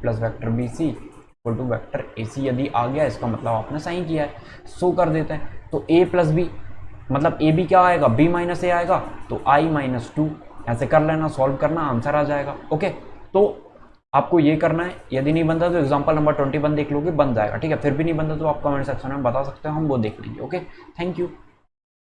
plus vector B C equal to vector A C यदि आ गया, इसका मतलब आपने सही किया है, शो कर देते हैं। तो ए प्लस बी मतलब ए बी क्या आएगा, बी माइनस ए आएगा, तो आई माइनस 2, ऐसे कर लेना, सॉल्व करना, आंसर आ जाएगा। ओके, तो आपको ये करना है, यदि नहीं बनता तो एग्जांपल नंबर 21 देख लोगे, बन जाएगा, ठीक है। फिर भी नहीं बनता तो आप कमेंट सेक्शन में बता सकते हो, हम वो देख लेंगे। Okay, thank you.